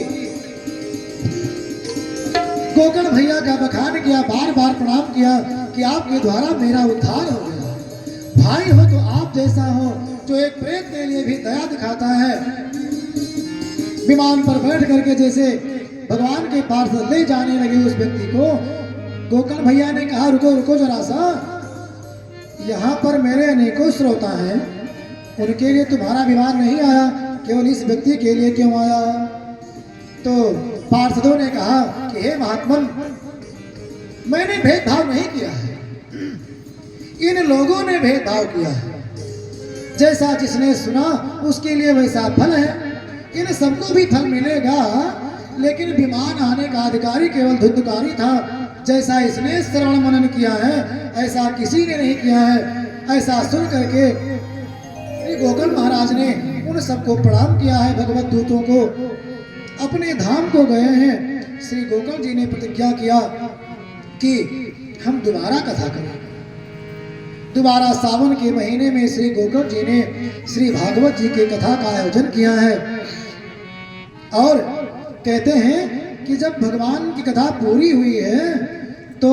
गोकर्ण भैया का बखान किया, बार बार प्रणाम किया कि आपके द्वारा मेरा उद्धार हो गया। भाई हो तो आप जैसा हो जो एक प्रेत के लिए भी दया दिखाता है। विमान पर बैठ करके जैसे भगवान के पास ले जाने लगे उस व्यक्ति को, गोकर्ण भैया ने कहा रुको जरा सा, यहाँ पर मेरे अनेकों श्रोता हैं, उनके लिए तुम्हारा विमान नहीं आया, केवल इस व्यक्ति के लिए क्यों आया? तो पार्षदों ने कहा कि हे महात्मन, मैंने भेदभाव नहीं किया है, इन लोगों ने भेदभाव किया है। जैसा जिसने सुना उसके लिए वैसा फल है, इन सबको भी फल मिलेगा। लेकिन विमान आने का अधिकारी केवल धुंधकारी था। जैसा इसने श्रवण मनन किया है ऐसा किसी ने नहीं किया है। ऐसा सुन करके श्री गोकर्ण महाराज ने उन सबको प्रणाम किया है। भगवत दूतों को अपने धाम को गए हैं। श्री गोकर्ण जी ने प्रतिज्ञा किया कि हम दोबारा कथा करेंगे। दोबारा सावन के महीने में श्री गोकर्ण जी ने श्री भागवत जी की कथा का आयोजन किया है। और कहते हैं कि जब भगवान की कथा पूरी हुई है तो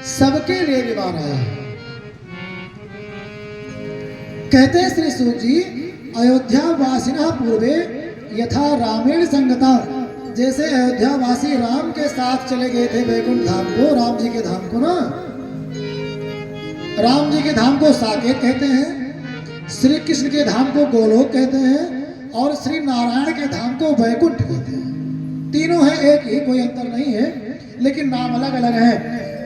सबके लिए विमान आया। कहते हैं श्री सूत जी, अयोध्या वासिना पूर्वे यथा रामेण संगता, जैसे अयोध्या वासी राम के साथ चले गए थे वैकुंठ धाम को, राम जी के धाम को ना, राम जी के धाम को साकेत कहते हैं, श्री कृष्ण के धाम को गोलोक कहते हैं और श्री नारायण के धाम को वैकुंठ कहते हैं। तीनों हैं, एक ही, कोई अंतर नहीं है, लेकिन नाम अलग अलग है।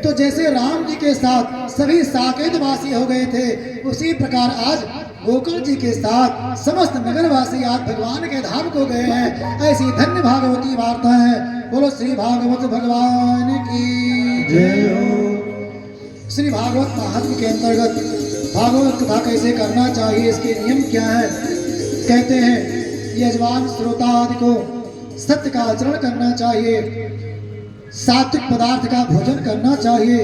तो जैसे राम जी के साथ सभी साकेत वासी हो गए थे, उसी प्रकार आज गोकर्ण जी के साथ समस्त नगरवासी आज भगवान के धाम को गए हैं। ऐसी धन्य भागवती वार्ता है। बोलो श्री भागवत भगवान की जय हो। श्री भागवत महात्म्य के अंतर्गत भागवत कथा कैसे करना चाहिए, इसके नियम क्या है? कहते हैं यजमान श्रोता आदि को सत्य का आचरण करना चाहिए, सात्विक पदार्थ का भोजन करना चाहिए,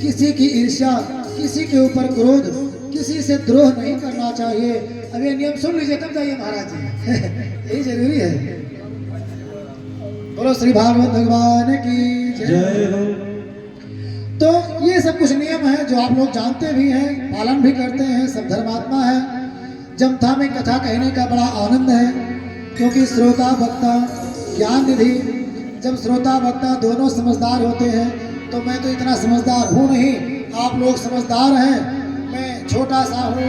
किसी की ईर्ष्या, किसी के ऊपर क्रोध, किसी से द्रोह नहीं करना चाहिए। अब ये नियम सुन लीजिए तब जाइए महाराज जी यही जरूरी है। बोलो श्री भागवत भगवान की जय हो। तो ये सब कुछ नियम है जो आप लोग जानते भी हैं, पालन भी करते हैं, सब धर्मात्मा है। जमथा में कथा कहने का बड़ा आनंद है क्योंकि श्रोता वक्ता ज्ञान निधि जब श्रोता वक्ता दोनों समझदार होते हैं तो मैं तो इतना समझदार हूँ नहीं, आप लोग समझदार हैं, मैं छोटा सा हूँ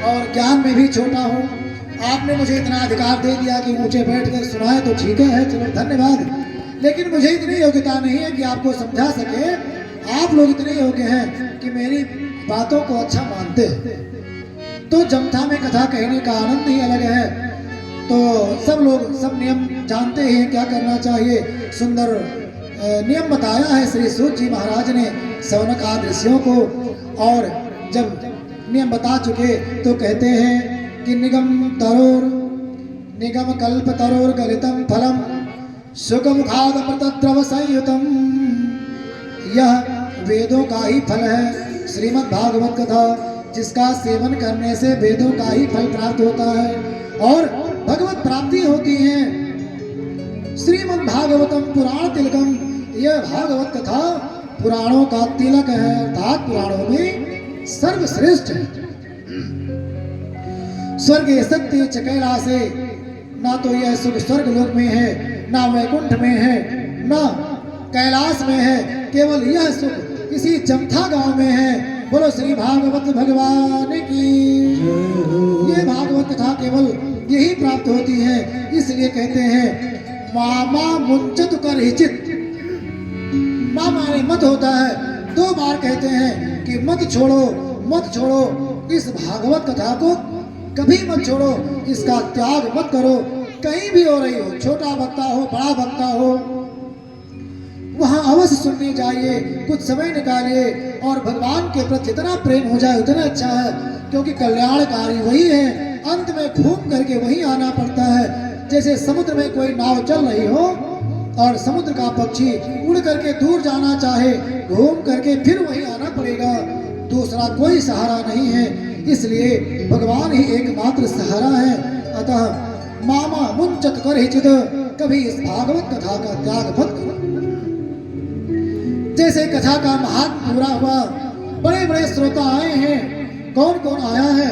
और ज्ञान में भी छोटा हूँ। आपने मुझे इतना अधिकार दे दिया कि ऊंचे बैठ कर सुनाए तो ठीक है, चलो धन्यवाद, लेकिन मुझे इतनी योग्यता नहीं है कि आपको समझा सके। आप लोग इतने योग्य हैं कि मेरी बातों को अच्छा मानते हैं। तो जमथा में कथा कहने का आनंद ही अलग है। तो सब लोग सब नियम जानते हैं क्या करना चाहिए। सुंदर नियम बताया है श्री सूत जी महाराज ने सौनक आदि ऋषियों को। और जब नियम बता चुके तो कहते हैं कि निगम कल्प तरोर गलितम फलम सुखमुखाद अमृतद्रव संयुतम, यह वेदों का ही फल है। श्रीमद् भागवत कथा जिसका सेवन करने से वेदों का ही फल प्राप्त होता है और भगवत प्राप्ति होती है। श्रीमद् भागवतम पुराण तिलकम, यह भागवत कथा पुराणों का तिलक है, अर्थात पुराणों में सर्वश्रेष्ठ है। स्वर्ग सत्य च कैलासे, ना तो यह सुख स्वर्ग लोक में है, ना वैकुंठ में है, ना कैलाश में है, केवल यह सुख इसी जमथा गांव में है। बोलो श्री भागवत भगवान की। ये भागवत कथा केवल यही प्राप्त होती है, इसलिए कहते हैं मामा मुंचत कर हिचित। मामा ने मत होता है, 2 बार कहते हैं कि मत छोड़ो, मत छोड़ो, इस भागवत कथा को कभी मत छोड़ो, इसका त्याग मत करो। कहीं भी हो रही हो, छोटा वक्ता हो बड़ा वक्ता हो, वहां अवश्य सुननी चाहिए, कुछ समय निकालिए और भगवान के प्रति इतना प्रेम हो जाए उतना अच्छा है, क्योंकि कल्याणकारी वही है। अंत में घूम करके वही आना पड़ता है। जैसे समुद्र में कोई नाव चल रही हो और समुद्र का पक्षी उड़ करके दूर जाना चाहे, घूम करके फिर वही आना पड़ेगा, दूसरा कोई सहारा नहीं है। इसलिए भगवान ही एकमात्र सहारा है। अतः मामा मुंचत कर हिचित, कभी इस भागवत कथा का त्याग मत करो। जैसे कथा का महात्म पूरा हुआ, बड़े बड़े श्रोता आए हैं। कौन कौन आया है?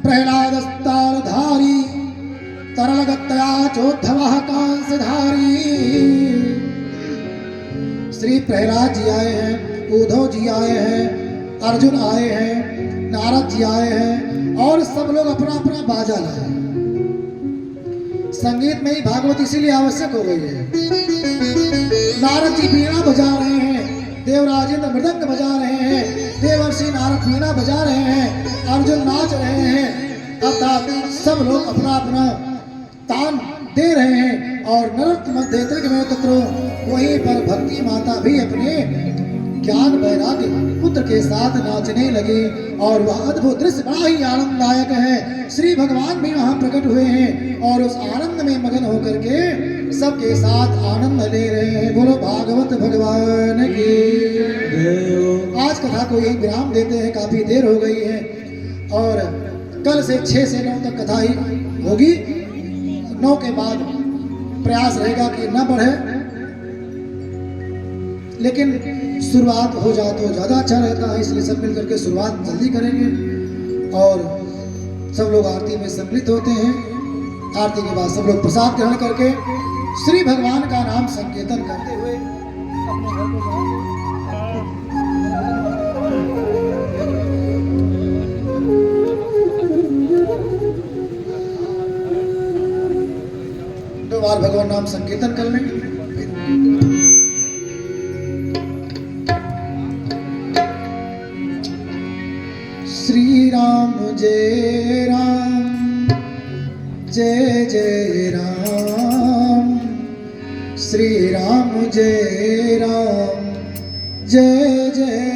प्रहलाद धारी, तरलगत्या चोद्धवः कांसधारी। श्री प्रहलाद जी आए हैं, उद्धव जी आए हैं, अर्जुन आए हैं, नारद जी आए हैं और सब लोग अपना अपना बाजा लाए। संगीत में ही भागवत इसीलिए आवश्यक हो गई है। नारद जी बीणा बजा रहे हैं, देवराजेंद्र मृदंग बजा रहे हैं, देवर्षि नारद बीणा बजा रहे हैं, अर्जुन नाच रहे हैं, अर्थात सब लोग अपना अपना तान दे रहे हैं। और नरोत्तम देते में तत्रो, वहीं पर भक्ति माता भी अपने ज्ञान वैराग्य पुत्र के साथ नाचने लगी और वह अद्भुत दृश्य बड़ा ही आनंददायक है। श्री भगवान भी वहां प्रकट हुए हैं और उस आनंद में मगन होकर के सबके साथ आनंद ले रहे हैं। बोलो भागवत भगवान की। आज कथा को यही विराम देते हैं, काफी देर हो गई है और कल से 6 से 9 तक कथा ही होगी। 9 के बाद प्रयास रहेगा कि न बढ़े, लेकिन शुरुआत हो जाए तो ज़्यादा अच्छा रहता है, इसलिए सब मिलकर के शुरुआत जल्दी करेंगे। और सब लोग आरती में सम्मिलित होते हैं। आरती के बाद सब लोग प्रसाद ग्रहण करके श्री भगवान का नाम संकीर्तन करते हुए अपने घर को जाएंगे। 2 बार भगवान नाम संकीर्तन कर लेंगे। श्री राम जय राम, जय जय राम, श्री राम जय राम, जय जय